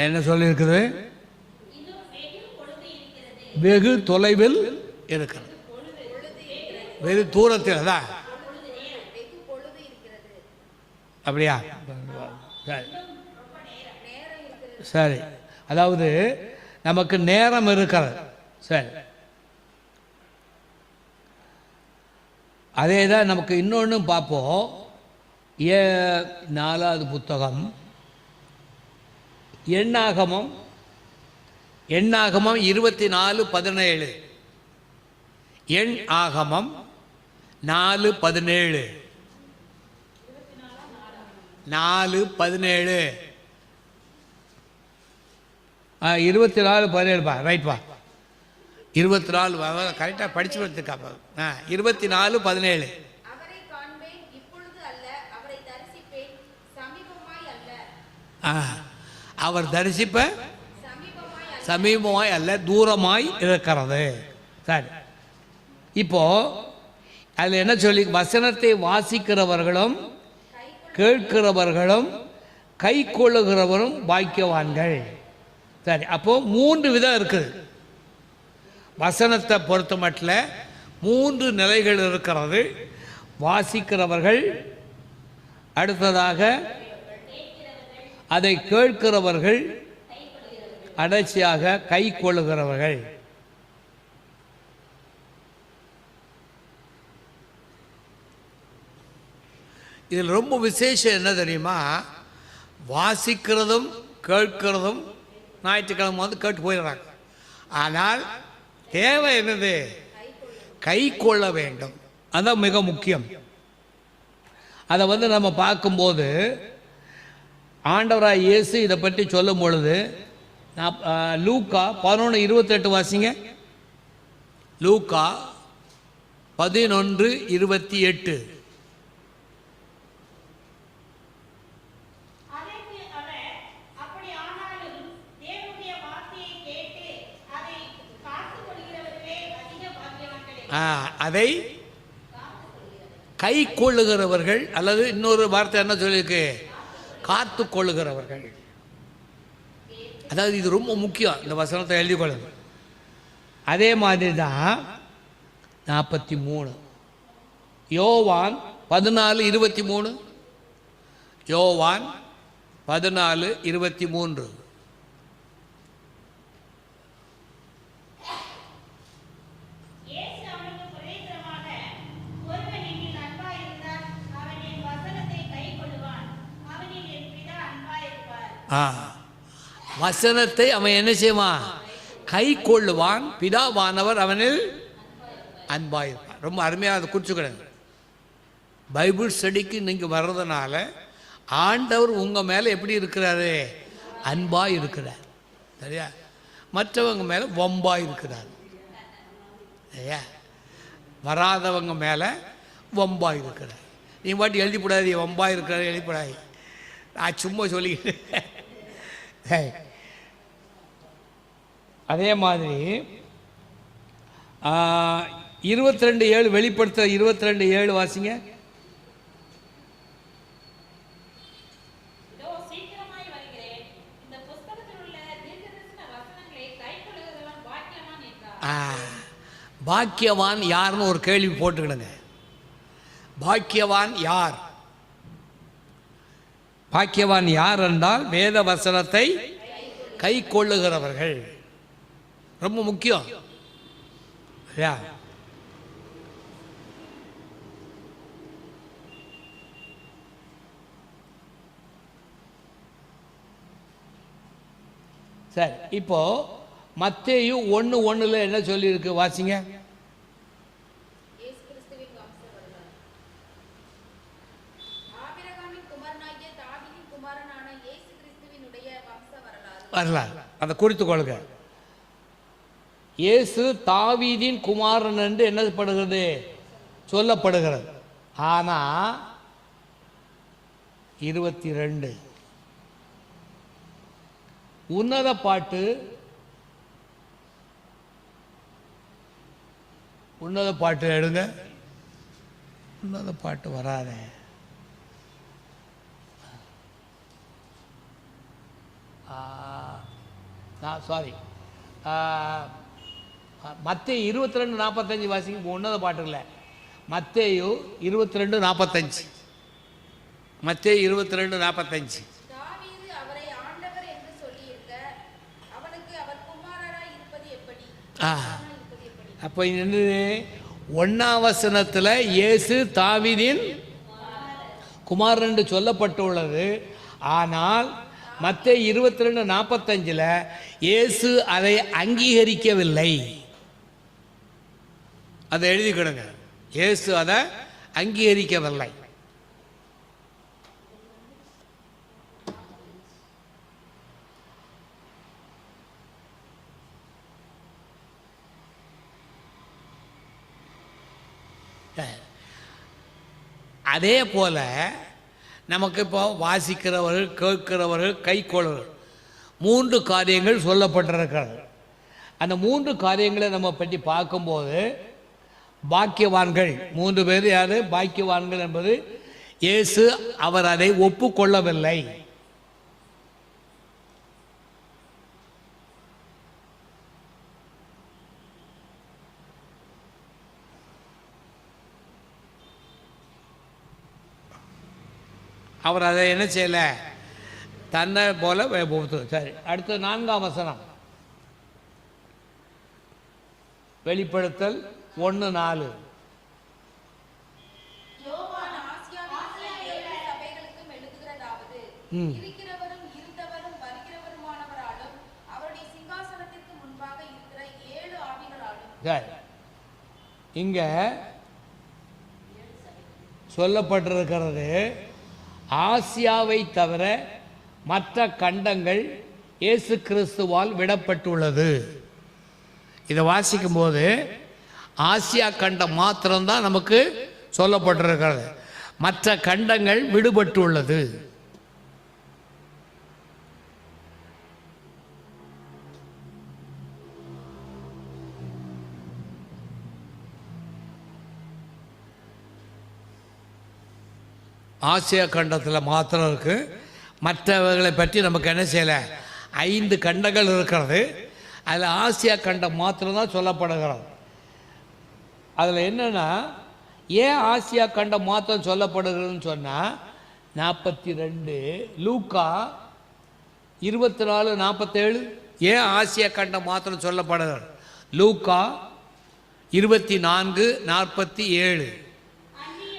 என்ன சொல்லியிருக்குது? வெகு தொலைவில் இருக்கிறது, வெகு தூரத்தில் தான். அப்படியா? சரி, அதாவது நமக்கு நேரம் இருக்கிறது. சரி, அதே தான் நமக்கு இன்னொன்று பார்ப்போம். 4வது புத்தகம் எண்ணாகமம் 24:17. எண் ஆகமம் 4:17. 4:17. 24:17 பா, ரைட் பா. 24 கரெக்டாக படிச்சு வச்சுருக்கா. 24:17. அவரை காண்பேன், இப்பொழுது அல்ல, அவரை தரிசிப்பேன், சமீபமாய் அல்ல. அவர் தரிசிப்ப சமீபமாய் சமீபமாய் அல்ல, தூரமாய் இருக்கிறது. சரி, இப்போ அதில் என்ன சொல்லி, வசனத்தை வாசிக்கிறவர்களும் கேட்கிறவர்களும் கை கொள்ளுகிறவரும் பாக்கியவான்கள். சரி, அப்போ 3 விதம் இருக்குது. வசனத்தை பொறுத்த மட்டும் 3 நிலைகள் இருக்கிறது. வாசிக்கிறவர்கள், அடுத்ததாக அதை கேட்கிறவர்கள், கடைசியாக கை கொள்ளுகிறவர்கள். இதில் ரொம்ப விசேஷம் என்ன தெரியுமா, வாசிக்கிறதும் கேட்கிறதும் ஞாயிற்றுக்கிழமை வந்து கேட்டு போயிடுறாங்க. ஆனால் தேவை என்னது, கை கொள்ள வேண்டும். அதான் மிக முக்கியம். அதை வந்து நம்ம பார்க்கும்போது ஆண்டவராய் இயேசு இதை பற்றி சொல்லும் பொழுது, லூக்கா 11:28 வாசிங்க. லூக்கா 11:28. அதை கை கொள்ளுகிறவர்கள், அல்லது இன்னொரு வார்த்தை என்ன சொல்லியிருக்கு, காத்து கொள்ளுகிறவர்கள். அதாவது இது ரொம்ப முக்கியம், இந்த வசனத்தை எழுதி கொள்ளுங்க. அதே மாதிரி தான் 43 யோவான் 14:23. யோவான் 14:23. வசனத்தை அவன் என்ன செய்வான், கை கொள்ளுவான், பிதாவானவர் அவனில் அன்பாயிருப்பான். ரொம்ப அருமையாக அதை குறிச்சுக்கிடுங்க. பைபிள் ஸ்டடிக்கு நீங்கள் வர்றதுனால ஆண்டவர் உங்கள் மேலே எப்படி இருக்கிறாரு, அன்பாக இருக்கிறார். சரியா? மற்றவங்க மேலே வம்பாக இருக்கிறார். சரியா? வராதவங்க மேலே வம்பாக இருக்கிறார். நீ பாட்டி எழுதிப்படாது, வம்பாக இருக்கிறார் எழுதிப்படாது. நான் சும்மா சொல்லிக்கிட்டு. அதே மாதிரி 22:7 வெளிப்படுத்த 22:7 வாசிங்க. பாக்கியவான் யாருன்னு ஒரு கேள்வி போட்டுக்கிடுங்க. பாக்கியவான் யார்? பாக்கியவான் யார் என்றால் வேத வசனத்தை கை கொள்ளுகிறவர்கள். ரொம்ப முக்கியம். சரி, இப்போ மத்தேயு 1:1 என்ன சொல்லியிருக்கு வாசிங்க. வரலாறு அதை குறித்து கொள்க. இயேசு தாவீதின் குமாரன் என்று என்னப்படுகிறது, சொல்லப்படுகிறது. ஆனால் 22 உன்னத பாட்டு, உன்னத பாட்டு எடுங்க. உன்னத பாட்டு வராதே. சாரி, மத்தேயு 22:45 வாசிங்க. உன்னத பாட்டு இல்லை, மத்தேயு 22:45. மத்தேயு 22:45. அப்போ என்னது, 1ஆம் வசனத்தில் இயேசு தாவீதின் குமாரன் என்று சொல்லப்பட்டுள்ளது. ஆனால் மத்தேயு 22:45 இயேசு அதை அங்கீகரிக்கவில்லை. அதை எழுதிக்கிடுங்க. இயேசு அதை அங்கீகரிக்கவில்லை. அதே போல நமக்கு இப்போ வாசிக்கிறவர்கள், கேட்கிறவர்கள், கைக்கொள்வர்கள் 3 காரியங்கள் சொல்லப்பட்டிருக்கிறது. அந்த 3 காரியங்களை நம்ம பற்றி பார்க்கும்போது பாக்கியவான்கள் 3 பேர் யார்? பாக்கியவான்கள் என்பது இயேசு அவர் அதை ஒப்புக்கொள்ளவில்லை. அவர் அதை என்ன செய்யலை, தன்னை போல. சரி, அடுத்து 4ஆம் வசனம், வெளிப்படுத்தல் 1:4. யோவான் ஆசியாவின் 7 சபைகளுக்கும் எழுதுகிறதாவது, இருக்கிறவரும் இருந்தவரும் வருகிறவருமானவராலும் அவருடைய சிங்காசனத்திற்கு முன்பாக இருக்கிற 7 ஆவிகளாலும். சரி, இங்க சொல்லப்பட்டிருக்கிறது ஆசியாவை தவிர மற்ற கண்டங்கள் இயேசு கிறிஸ்துவால் விடப்பட்டுள்ளது. இதை வாசிக்கும் போது ஆசியா கண்டம் மாத்திரம்தான் நமக்கு சொல்லப்பட்டிருக்கிறது. மற்ற கண்டங்கள் விடுபட்டுள்ளது. ஆசியா கண்டத்தில் மாத்திரம் இருக்குது. மற்றவர்களை பற்றி நமக்கு என்ன செய்யலை. 5 கண்டங்கள் இருக்கிறது. அதில் ஆசியா கண்டம் மாத்திரம்தான் சொல்லப்படுகிறது. அதில் என்னென்னா, ஏன் ஆசியா கண்டம் மாத்திரம் சொல்லப்படுகிறதுன்னு சொன்னால் 42 லூக்கா 24:47 ஏன் ஆசியா கண்டம் மாத்திரம் சொல்லப்படுகிறது? லூக்கா 24:47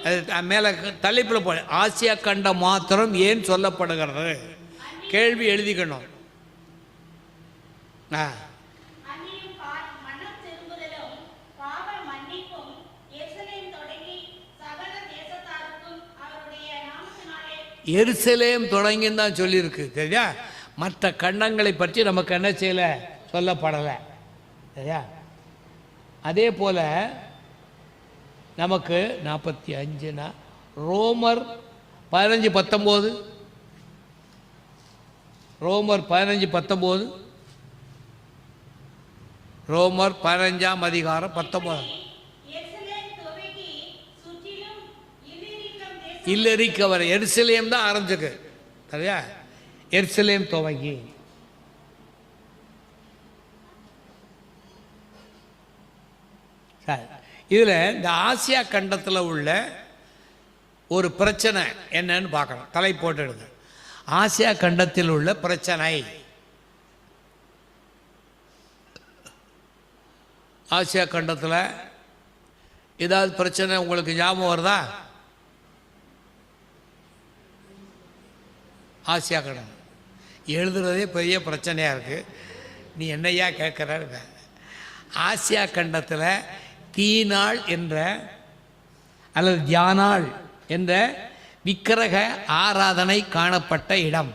அது மேலே தலைப்பில் போய் ஆசியா கண்டம் மாத்திரம் ஏன் சொல்லப்படுகிறது கேள்வி எழுதிக்கணும். எருசலேம் தொடங்கின்னு தான் சொல்லியிருக்கு. சரியா? மற்ற கண்டங்களை பற்றி நமக்கு என்ன செய்யலை, சொல்லப்படலை. சரியா? அதே போல் நமக்கு 45 ரோமர் 15:19 ரோமர் 15:19 ரோமர் 15ஆம் அதிகாரம் 19 இல்லிரிக்கவர் எருசலேம் தான் ஆரம்பிச்சிருக்கு. சரியா? எருசலேம் துவங்கி சரி. இதில் இந்த ஆசியா கண்டத்தில் உள்ள ஒரு பிரச்சனை என்னன்னு பார்க்கணும். தலை போட்டுடுது. ஆசியா கண்டத்தில் உள்ள பிரச்சனை. ஆசியா கண்டத்தில் ஏதாவது பிரச்சனை உங்களுக்கு ஞாபகம் வருதா? ஆசியா கண்டம் எழுதுறதே பெரிய பிரச்சனையாக இருக்குது. நீ என்னையா கேட்குற? ஆசியா கண்டத்தில் தீனாள் என்ற அல்லது தியானாள் என்ற விக்கிரக ஆராதனை காணப்பட்ட இடம்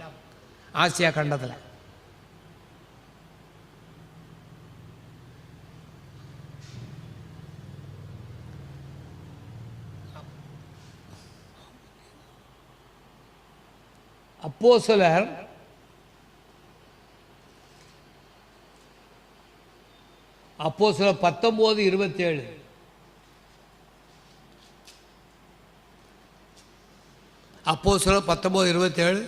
ஆசியா கண்டத்தில். அப்போஸ்தலர் அப்போஸ்தலர் 19:27 அப்போஸ்தலர் 19:27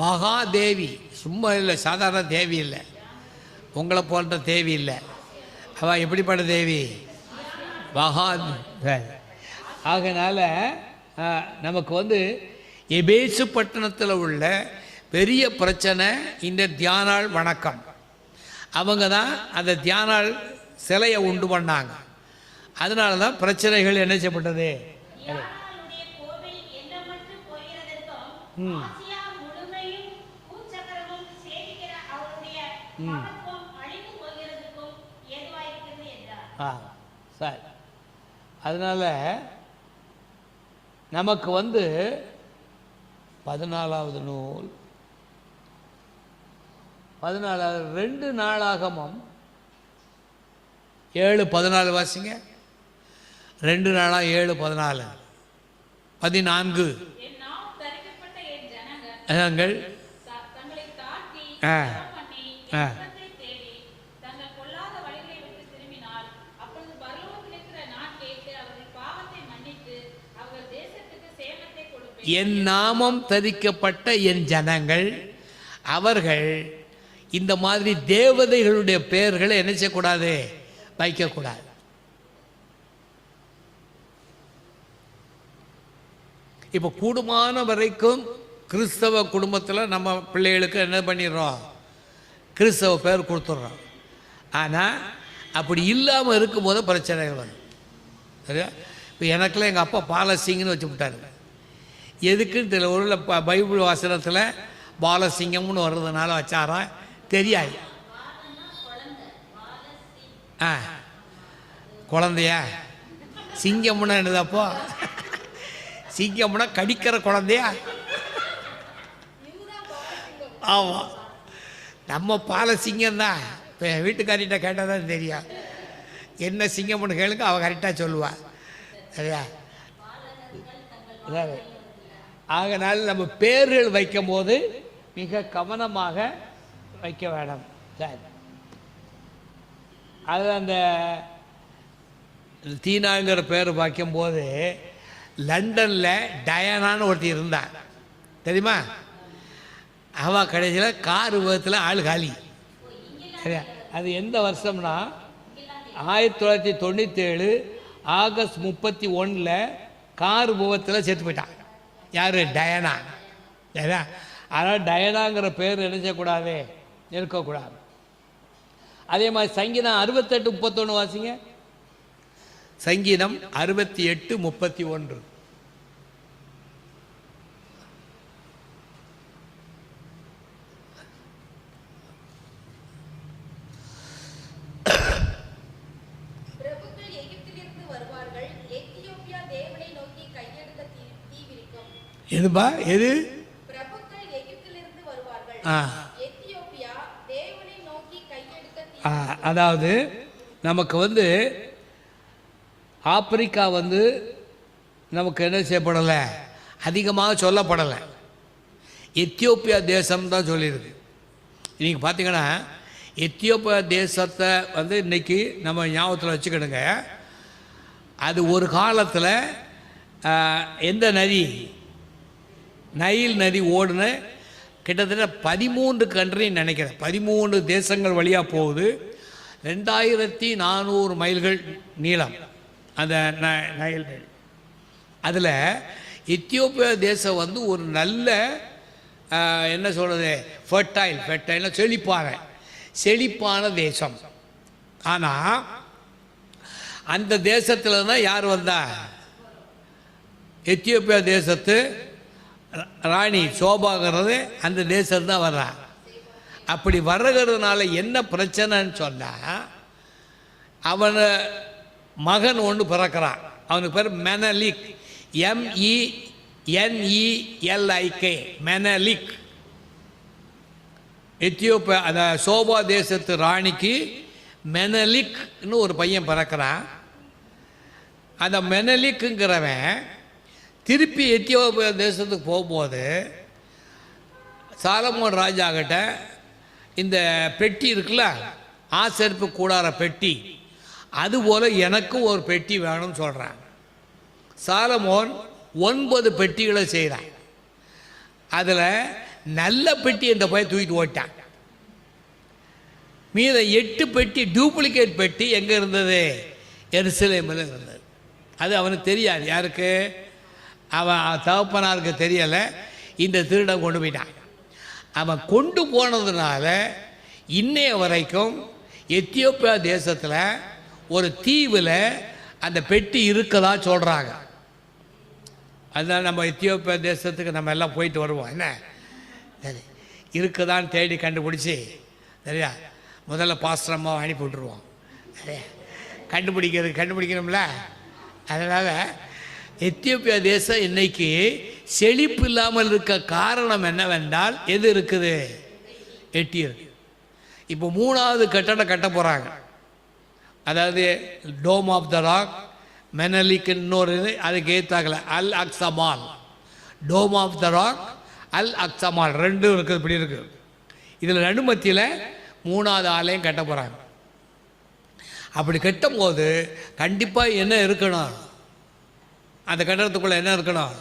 மகாதேவி சும்மா இல்லை, சாதாரண தேவி இல்லை, உங்களை போன்ற தேவி இல்லை. அவள் எப்படிப்பட்ட தேவி? மகா. ஆகையினால நமக்கு வந்து எபேசு பட்டணத்தில் உள்ள பெரிய பிரச்சனை இந்த தியானாள் வணக்கம். அவங்க தான் அந்த தியானாள் சிலையை உண்டு பண்ணாங்க. அதனால தான் பிரச்சனைகள் என்ன செய்யப்பட்டது. சரி, அதனால் நமக்கு வந்து 14வது நூல் 2 நாளாகமம் 7:14 வாசிங்க. 2 நாளாக 7:14 14 ஜனங்கள் என் நாமம் தரிக்கப்பட்ட என் ஜனங்கள் அவர்கள் இந்த மாதிரி தேவதைகளுடைய பெயர்களை என்ன செய்யக்கூடாது, வைக்கக்கூடாது. இப்போ கூடுமான வரைக்கும் கிறிஸ்தவ குடும்பத்தில் நம்ம பிள்ளைகளுக்கு என்ன பண்ணிடுறோம், கிறிஸ்தவ பேர் கொடுத்துட்றோம். ஆனால் அப்படி இல்லாமல் இருக்கும்போது பிரச்சனைகள் வரும். சரியா? இப்போ எனக்குலாம் எங்கள் அப்பா பாலசிங்கன்னு வச்சு விட்டாரு. எதுக்குன்னு தெரியல. ஒரு பைபிள் வாசனத்தில் பாலசிங்கம்னு வர்றதுனால வச்சாரா தெரியாது. குழந்தையா சிங்கம்னா என்னதப்போ, சிங்கம்னா கடிக்கிற குழந்தையா? ஆமாம், நம்ம பாலசிங்கம் தான். இப்போ என் வீட்டுக்காரிட்ட கேட்டால் தான் தெரியும் என்ன சிங்கம்னு கேளுங்க, அவள் கரெக்டாக சொல்லுவாள். சரியா? சரி, ஆகனால நம்ம பேர்கள் வைக்கும் போது மிக கவனமாக வைக்க வேணும். சரி, அது அந்த தீனாங்கிற பேர் வைக்கும்போது லண்டனில் டயானான்னு ஒருத்தி இருந்தான் தெரியுமா? அவள் கடைசியில் கார் விபத்தில் ஆள் காலி. சரியா? அது எந்த வருஷம்னா 1997 ஆகஸ்ட் 31 கார் விபத்தில் செத்து போயிட்டான். யார்? டயனா. சரியா? அதனால் டயனாங்கிற பேர் நினைச்சக்கூடாது, இருக்கக்கூடாது. அதே மாதிரி சங்கீதம் 68:31 வாசிங்க. சங்கீதம் 68:31. எதுப்பா? எது? அதாவது நமக்கு வந்து ஆப்பிரிக்கா வந்து நமக்கு என்ன செய்யப்படலை, அதிகமாக சொல்லப்படலை. எத்தியோப்பியா தேசம் தான் சொல்லியிருக்கு. இன்றைக்கி பார்த்தீங்கன்னா எத்தியோப்பியா தேசத்தை வந்து இன்றைக்கி நம்ம ஞாபகத்தில் வச்சுக்கணுங்க. அது ஒரு காலத்தில் எந்த நதி, நைல் நதி ஓடுன கிட்டத்தட்ட 13 கண்ட்ரின்னு நினைக்கிறேன், 13 தேசங்கள் வழியாக போகுது. 2400 மைல்கள் நீளம் அந்த நைல் நதி. அதில் எத்தியோப்பியா தேசம் வந்து ஒரு நல்ல என்ன சொல்கிறது, ஃபெர்டைல்னா செழிப்பான தேசம். ஆனால் அந்த தேசத்தில் தான் யார் வந்தா? எத்தியோப்பியா தேசத்து ராணி சோபாங்கிறது அந்த தேசத்தான் வர்றா. அப்படி வர்றதுனால என்ன பிரச்சனைன்னு சொன்னால், அவன் மகன் ஒன்று பிறக்கிறான். அவனுக்கு பேர் மெனலிக், MENELIK, மெனலிக். எத்தியோப்பியா அந்த சோபா தேசத்து ராணிக்கு மெனலிக்னு ஒரு பையன் பிறக்கிறான். அந்த மெனலிக்குங்கிறவன் திருப்பி எத்தியோப்பியா தேசத்துக்கு போகும்போது சாலமோன் ராஜா கிட்ட இந்த பெட்டி இருக்குல்ல, ஆசரிப்பு கூடார பெட்டி, அதுபோல் எனக்கும் ஒரு பெட்டி வேணும்னு சொல்கிறான். சாலமோன் 9 பெட்டிகளை செய்கிறான். அதில் நல்ல பெட்டி இந்த போய் தூக்கிட்டு ஓட்டான். மீத 8 பெட்டி டூப்ளிகேட் பெட்டி எங்கே இருந்தது? எருசலேமில் இருந்தது. அது அவனுக்கு தெரியாது. யாருக்கு? அவன் தகப்பனாருக்கு தெரியலை, இந்த திருடன் கொண்டு போயிட்டான். அவன் கொண்டு போனதுனால இன்னைய வரைக்கும் எத்தியோப்பியா தேசத்தில் ஒரு தீவில் அந்த பெட்டி இருக்கதா சொல்கிறாங்க. அதனால் நம்ம எத்தியோப்பியா தேசத்துக்கு நம்ம எல்லாம் போயிட்டு வருவோம். என்ன இருக்குதான்னு தேடி கண்டுபிடிச்சி சரியா முதல்ல பாஸ்திரமாக அனுப்பி விட்டுருவோம். சரியா கண்டுபிடிக்கணும்ல. அதனால் எத்தியோப்பியா தேசம் இன்னைக்கு செழிப்பு இல்லாமல் இருக்க காரணம் என்னவென்றால் எது இருக்குது? எட்டி இருக்கு. இப்போ 3வது கட்டடம் கட்ட போகிறாங்க. அதாவது டோம் ஆஃப் த ராக், மெனலிக், இன்னொரு இது அதுக்கு ஏற்றாக்கல அல் அக்ஸா மால். Dome of the Rock, Al Aqsa மால் ரெண்டும் இருக்குது. இப்படி இருக்குது. இதில் ரெண்டு மத்தியில் 3வது ஆலயம் கட்ட போகிறாங்க. அப்படி கட்டும்போது கண்டிப்பாக என்ன இருக்கணும்? அந்த கட்டடத்துக்குள்ளே என்ன இருக்கணும்?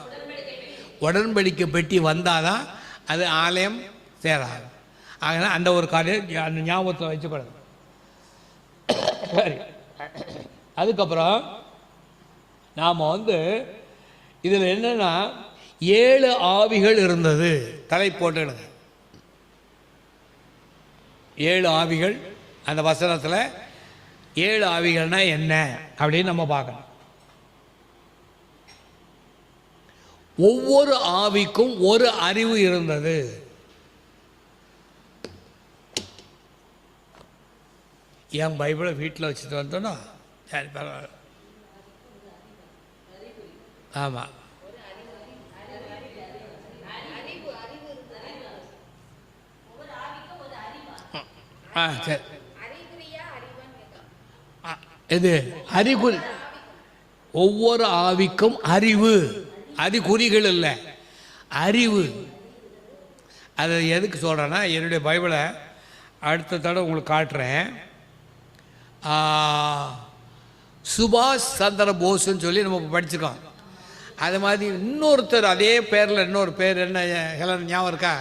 உடன்படிக்கை பெட்டி வந்தால் தான் அது ஆலயம் சேராது. அதனால் அந்த ஒரு காரியம் அந்த ஞாபகத்தில் வச்சுக்கணும். சரி, அதுக்கப்புறம் நாம் இதில் என்னென்னா 7 ஆவிகள் இருந்தது. தலை போட்டுடுங்க. 7 ஆவிகள். அந்த வசனத்தில் 7 ஆவிகள்னால் என்ன அப்படின்னு நம்ம பார்க்கணும். ஒவ்வொரு ஆவிக்கும் ஒரு அறிவு இருந்தது. என் பைபிளை வீட்டில் வச்சுட்டு வந்தோன்னா சரி பரவாயில்ல. ஆமாம், சரி. இது அறிகுறி. ஒவ்வொரு ஆவிக்கும் அறிவு. அறிகுறிகள் இல்லை, அறிவு. அதை எதுக்கு சொல்கிறேன்னா, என்னுடைய பைபிளை அடுத்த தடவை உங்களுக்கு காட்டுறேன். சுபாஷ் சந்திர போஸ்ன்னு சொல்லி நம்ம படிச்சுக்கோம். அது மாதிரி இன்னொருத்தர் அதே பேரில் இன்னொரு பேர் என்ன ஹெலன் ஞாபகம் இருக்கா?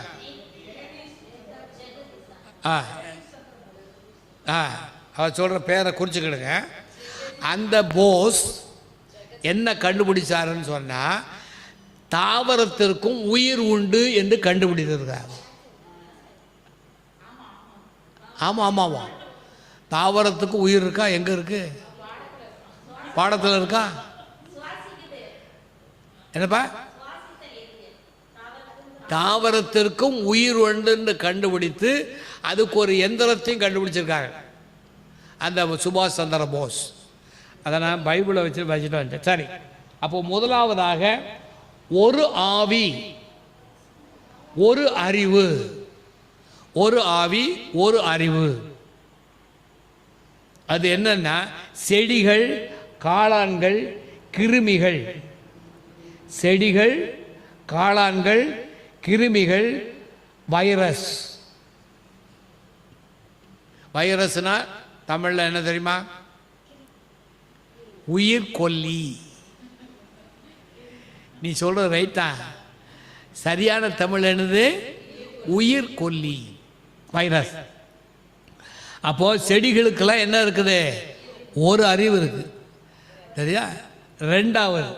அவர் சொல்கிற பேரை குறிச்சுக்கிடுங்க. அந்த போஸ் என்ன கண்டுபிடிச்சாருன்னு சொன்னால், தாவரத்திற்கும் உயிர் உண்டு என்று கண்டுபிடித்திருக்கார். ஆமாம் ஆமாவா, தாவரத்துக்கு உயிர் இருக்கா? எங்கே இருக்கு? பாடத்தில் இருக்கா? என்னப்பா? தாவரத்திற்கும் உயிர் உண்டு என்று கண்டுபிடித்து அதுக்கு ஒரு எந்திரத்தையும் கண்டுபிடிச்சிருக்காங்க அந்த சுபாஷ் சந்திர போஸ். அதை நான் பைபிளை வச்சுட்டு வந்தேன். சரி, அப்போ முதலாவதாக ஒரு ஆவி, ஒரு அறிவு. ஒரு ஆவி, ஒரு அறிவு. அது என்னன்னா, செடிகள், காளான்கள், கிருமிகள். செடிகள், காளான்கள், கிருமிகள், வைரஸ். வைரஸ்னா தமிழில் என்ன தெரியுமா? உயிர் கொல்லி. நீ சொல்ற ரைட்டா? சரியான தமிழ் என்னது? உயிர் கொல்லி, வைரஸ். அப்போ செடிகளுக்கெல்லாம் என்ன இருக்குது? ஒரு அறிவு இருக்கு. சரியா? ரெண்டாவது,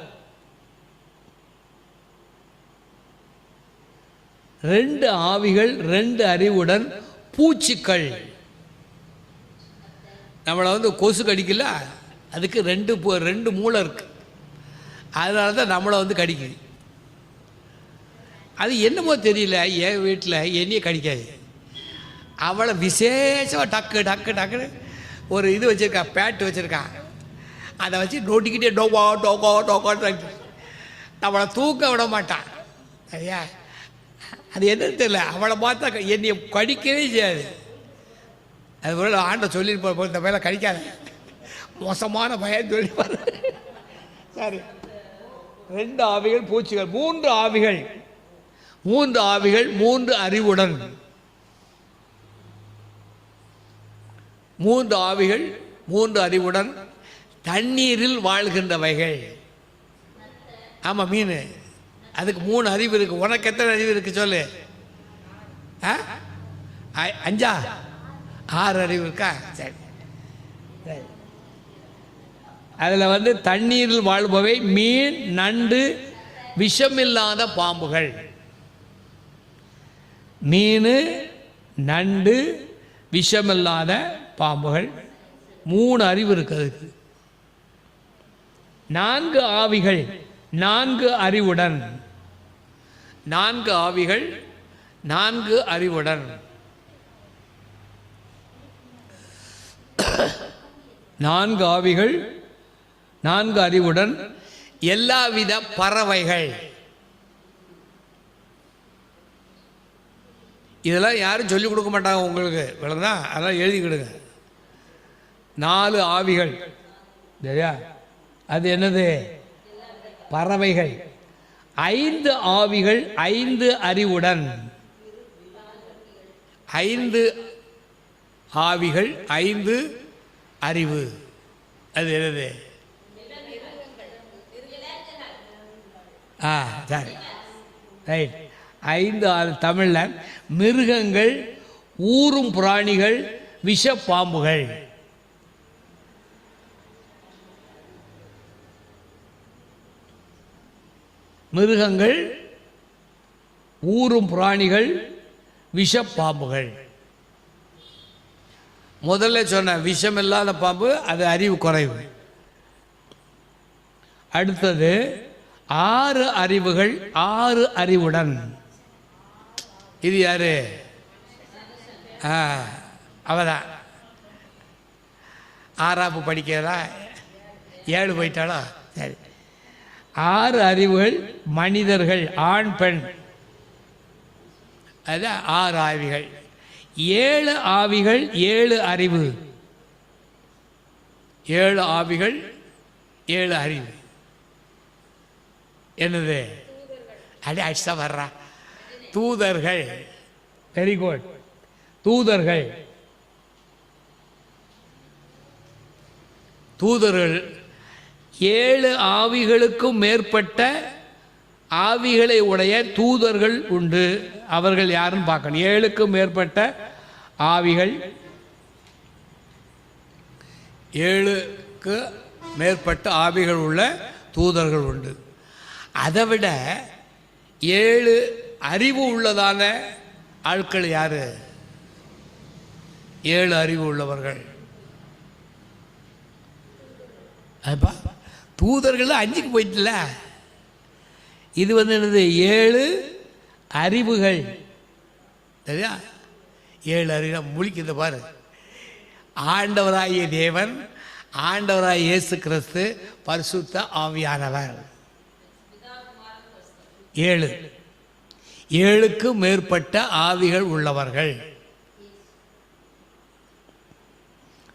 2 ஆவிகள் 2 அறிவுடன் பூச்சிக்கள். நம்மளை கொசு கடிக்கல, அதுக்கு 2 மூளை இருக்கு. அதனால தான் நம்மளை கடிக்குது. அது என்னமோ தெரியல, என் வீட்டில் என்னையே கடிக்காது. அவளை விசேஷமாக டக்கு டக்கு டக்குன்னு ஒரு இது வச்சுருக்கா, பேட்டு வச்சுருக்கான். அதை வச்சு நோட்டிக்கிட்டே டோகோ டோகோ டோகோன்னு நம்மளை தூக்க விட மாட்டான். ஐயா, அது என்னன்னு தெரியல, அவளை பார்த்தா என்னை கடிக்கவே செய்யாது. அது போல ஆண்டை சொல்லியிருப்போம், இந்த மேலே கடிக்காத, மோசமான பயம் சொல்லிப்பார். சரி, 2 ஆவிகள் பூச்சிகள். 3 ஆவிகள், 3 ஆவிகள் 3 அறிவுடன். 3 ஆவிகள் 3 அறிவுடன் தண்ணீரில் வாழ்கின்றவைகள். ஆமாம், மீன். அதுக்கு 3 அறிவு இருக்கு. உனக்கு எத்தனை அறிவு இருக்கு சொல்லு? 5 6 அறிவு இருக்கா? சரி. அதில் தண்ணீரில் வாழ்பவை மீன், நண்டு, விஷமில்லாத பாம்புகள். மீன், நண்டு, விஷமில்லாத பாம்புகள். 3 அறிவு இருக்குது. 4 ஆவிகள், 4 அறிவுடன். 4 ஆவிகள், 4 அறிவுடன். 4 ஆவிகள், 4 அறிவுடன். எல்லாவித பறவைகள். இதெல்லாம் யாரும் சொல்லிக் கொடுக்க மாட்டாங்க உங்களுக்கு, விளங்குதா? அதெல்லாம் எழுதிக்கிடுங்க. 4 ஆவிகள், சரியா? அது என்னது? பறவைகள். 5 ஆவிகள், 5 அறிவுடன். 5 ஆவிகள், 5 அறிவு. அது என்னது? சரி, ரைட். 5 தமிழில் மிருகங்கள், ஊரும் பிராணிகள், விஷ பாம்புகள். மிருகங்கள், ஊரும் பிராணிகள், விஷ பாம்புகள். முதல்ல சொன்ன விஷமில்லாத பாம்பு, அது அறிவு குறைவு. அடுத்தது 6 அறிவுகள், 6 அறிவுடன். இது யாரு? அவதான். 6ஆப்பு படிக்கிறதா? 7 போயிட்டாளோ? சரி. 6 அறிவுகள், மனிதர்கள், ஆண் பெண். அது 6 ஆவிகள். 7 ஆவிகள், 7 அறிவு. 7 ஆவிகள், 7 அறிவு. என்னது? அடி அடிச்சா வர்றா. தூதர்கள். Very good. தூதர்கள். தூதர்கள் 7 ஆவிகளுக்கும் மேற்பட்ட ஆவிகளை உடைய தூதர்கள் உண்டு. அவர்கள் யாருன்னு பார்க்கணும். 7க்கும் மேற்பட்ட ஆவிகள், 7க்கு மேற்பட்ட ஆவிகள் உள்ள தூதர்கள் உண்டு. அதை விட 7 அறிவு உள்ளதான ஆட்கள் யாரு? 7 அறிவு உள்ளவர்கள். அப்பா தூதர்கள் 5க்கு போயிட்டுல. இது என்னது? 7 அறிவுகள். சரியா? 7 அறிவு முழிக்குது பாரு. ஆண்டவராகிய தேவன், ஆண்டவராகிய இயேசு கிறிஸ்து, பரிசுத்த ஆவியானவர். 7க்கு மேற்பட்ட ஆவிகள் உள்ளவர்கள்.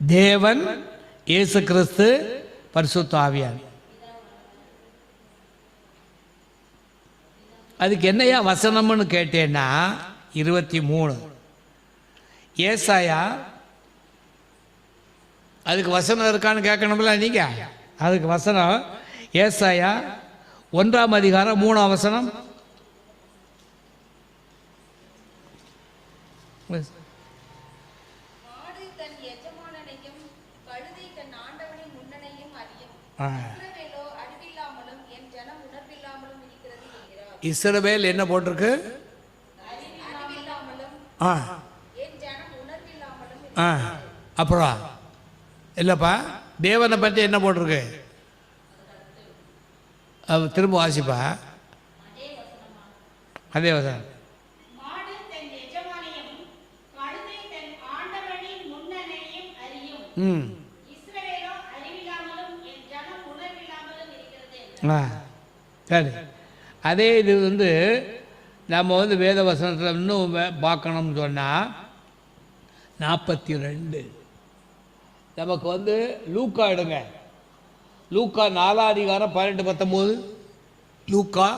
தேவன், இயேசு கிறிஸ்து, பரிசுத்த ஆவியானவர். அதுக்கு என்னையா வசனம்னு கேட்டேன்னா 23. ஏசாயா. அதுக்கு வசனம் இருக்கான்னு கேட்கணும்ல நீங்க. அதுக்கு வசனம் ஏசாயா 1ஆம் அதிகாரம் 3ஆம் வசனம். இஸ்ரவேல் என்ன போட்டிருக்கு? அப்புறம் இல்லப்பா, தேவனை பற்றி என்ன போட்டிருக்கு? திரும்ப வாசிப்பா. அதே வசனம். சரி. அதே இது நம்ம வேத வசனத்தில் இன்னும் பார்க்கணும்னு சொன்னால் 42. நமக்கு லூக்கா எடுங்க. லூக்கா 4ஆம் அதிகாரம் 18-19. லூக்கா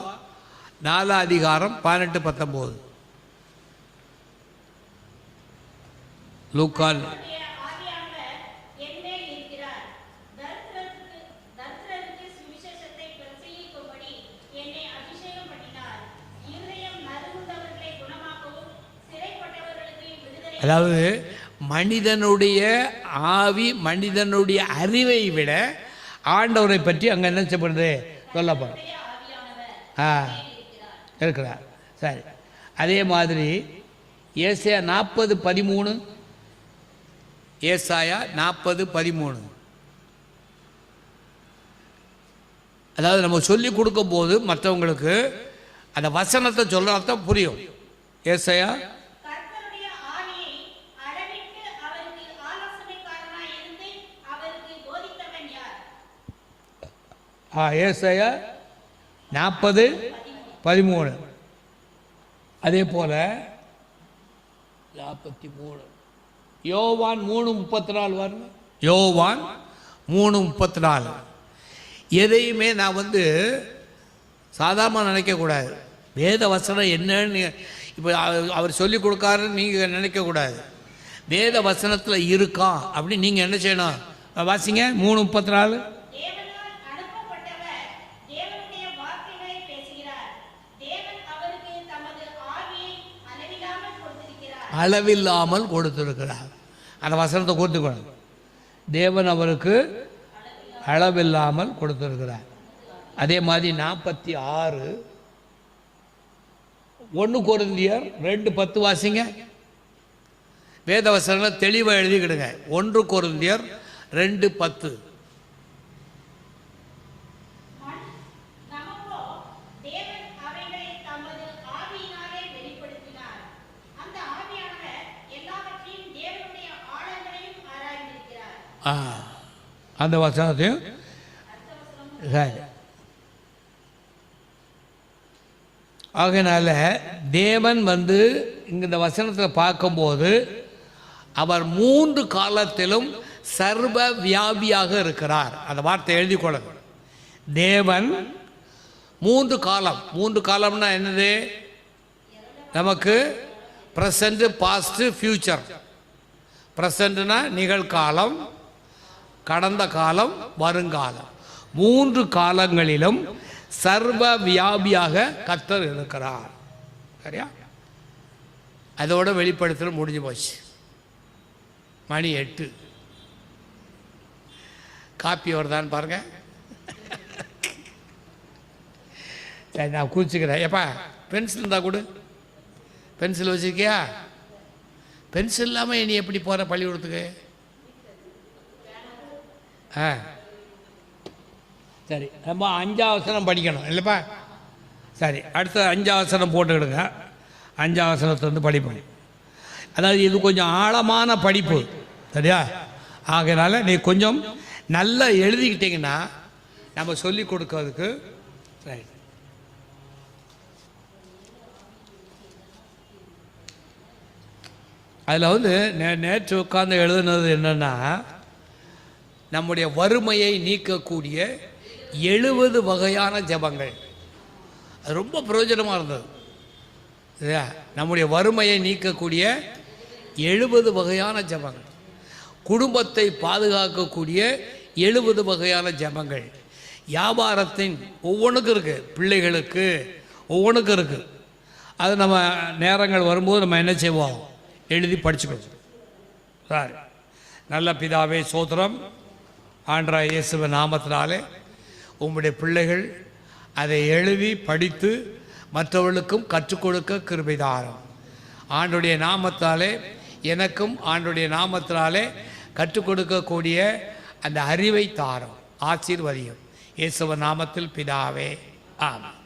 4ஆம் அதிகாரம் 18-19. லூக்கா அதாவது மனிதனுடைய ஆவி, மனிதனுடைய அறிவை விட ஆண்டவரை பற்றி அங்கே என்ன செய்யப்படுது? சொல்லப்படும். இருக்கிறார். சரி, அதே மாதிரி ஏசாயா 40:13, ஏசாயா 40:13. அதாவது நம்ம சொல்லி கொடுக்கும்போது மற்றவங்களுக்கு அந்த வசனத்தை சொல்கிறத புரியும். ஏசாயா ஏசாயா 40:13. அதே போல் 43 யோவான் 3:34 வரும். யோவான் 3:34. எதையுமே நான் சாதாரணமாக நினைக்கக்கூடாது. வேத வசனம் என்னன்னு இப்போ அவர் சொல்லி கொடுக்காருன்னு நீங்கள் நினைக்கக்கூடாது. வேத வசனத்தில் இருக்கா அப்படின்னு நீங்கள் என்ன செய்யணும்? வாசிங்க 3:34. அளவில்லாமல் கொடுத்திருக்கிறார். அந்த வசனத்தை கொடுத்துக்கணும். தேவன் அவருக்கு அளவில்லாமல் கொடுத்திருக்கிறார். அதே மாதிரி 46 1 கொரிந்தியர் 2:10 வாசிங்க. வேத வசனங்களை தெளிவாக எழுதிக்கிடுங்க. 1 கொரிந்தியர் 2:10. அந்த வசனத்தையும் ஆகையினால தேவன் இந்த வசனத்தில் பார்க்கும்போது அவர் 3 காலத்திலும் சர்வ வியாபியாக இருக்கிறார். அந்த வார்த்தை எழுதி கொள்ளுங்க. தேவன் 3 காலம். 3 காலம்னா என்னது? நமக்கு ப்ரெசண்ட், பாஸ்ட், ஃபியூச்சர். ப்ரெசண்ட்னா நிகழ்காலம், கடந்த காலம், வருங்காலம். 3 காலங்களிலும் சர்வ வியாபியாக கர்த்தர் இருக்கிறார். சரியா? அதோட வெளிப்படுத்தல் முடிஞ்சு போச்சு. மணி 8. காப்பி வருதான்னு பாருங்க. சரி, நான் குறிச்சிக்கிறேன். எப்பா பென்சில் இருந்தால் கொடு. பென்சில் வச்சுருக்கியா? பென்சில் இல்லாமல் நீ எப்படி போகிற பள்ளிக்கூடத்துக்கு? சரி, நம்ம 5ஆம் வசனம் படிக்கணும் இல்லைப்பா? சரி, அடுத்த 5ஆம் வசனம் போட்டுக்கிடுங்க. 5ஆம் வசனத்தை படிப்போம். அதாவது இது கொஞ்சம் ஆழமான படிப்பு. சரியா? ஆகையினால நீ கொஞ்சம் நல்லா எழுதிக்கிட்டீங்கன்னா நம்ம சொல்லி கொடுக்கறதுக்கு ரைட். அதில் நேற்று உட்கார்ந்து எழுதுனது என்னென்னா, நம்முடைய வறுமையை நீக்கக்கூடிய 70 வகையான ஜெபங்கள். அது ரொம்ப பிரயோஜனமாக இருந்தது. சரியா? நம்முடைய வறுமையை நீக்கக்கூடிய 70 வகையான ஜெபங்கள், குடும்பத்தை பாதுகாக்கக்கூடிய 70 வகையான ஜெபங்கள், வியாபாரத்தின் ஒவ்வொன்றுக்கும் இருக்குது, பிள்ளைகளுக்கு ஒவ்வொன்றுக்கும் இருக்குது. அது நம்ம நேரங்கள் வரும்போது நம்ம என்ன செய்வோம்? எழுதி படிச்சுக்கணும். சார், நல்ல பிதாவே சோத்திரம். ஆண்டவராகிய இயேசுவின் நாமத்தினாலே உம்முடைய பிள்ளைகள் அதை எழுதி படித்து மற்றவர்களுக்கும் கற்றுக் கொடுக்க கிருபை தாரும். ஆண்டுடைய நாமத்தாலே எனக்கும் ஆண்டுடைய நாமத்தினாலே கற்றுக் கொடுக்கக்கூடிய அந்த அறிவை தாரும், ஆசீர்வதியும். இயேசுவின் நாமத்தில் பிதாவே, ஆமென்.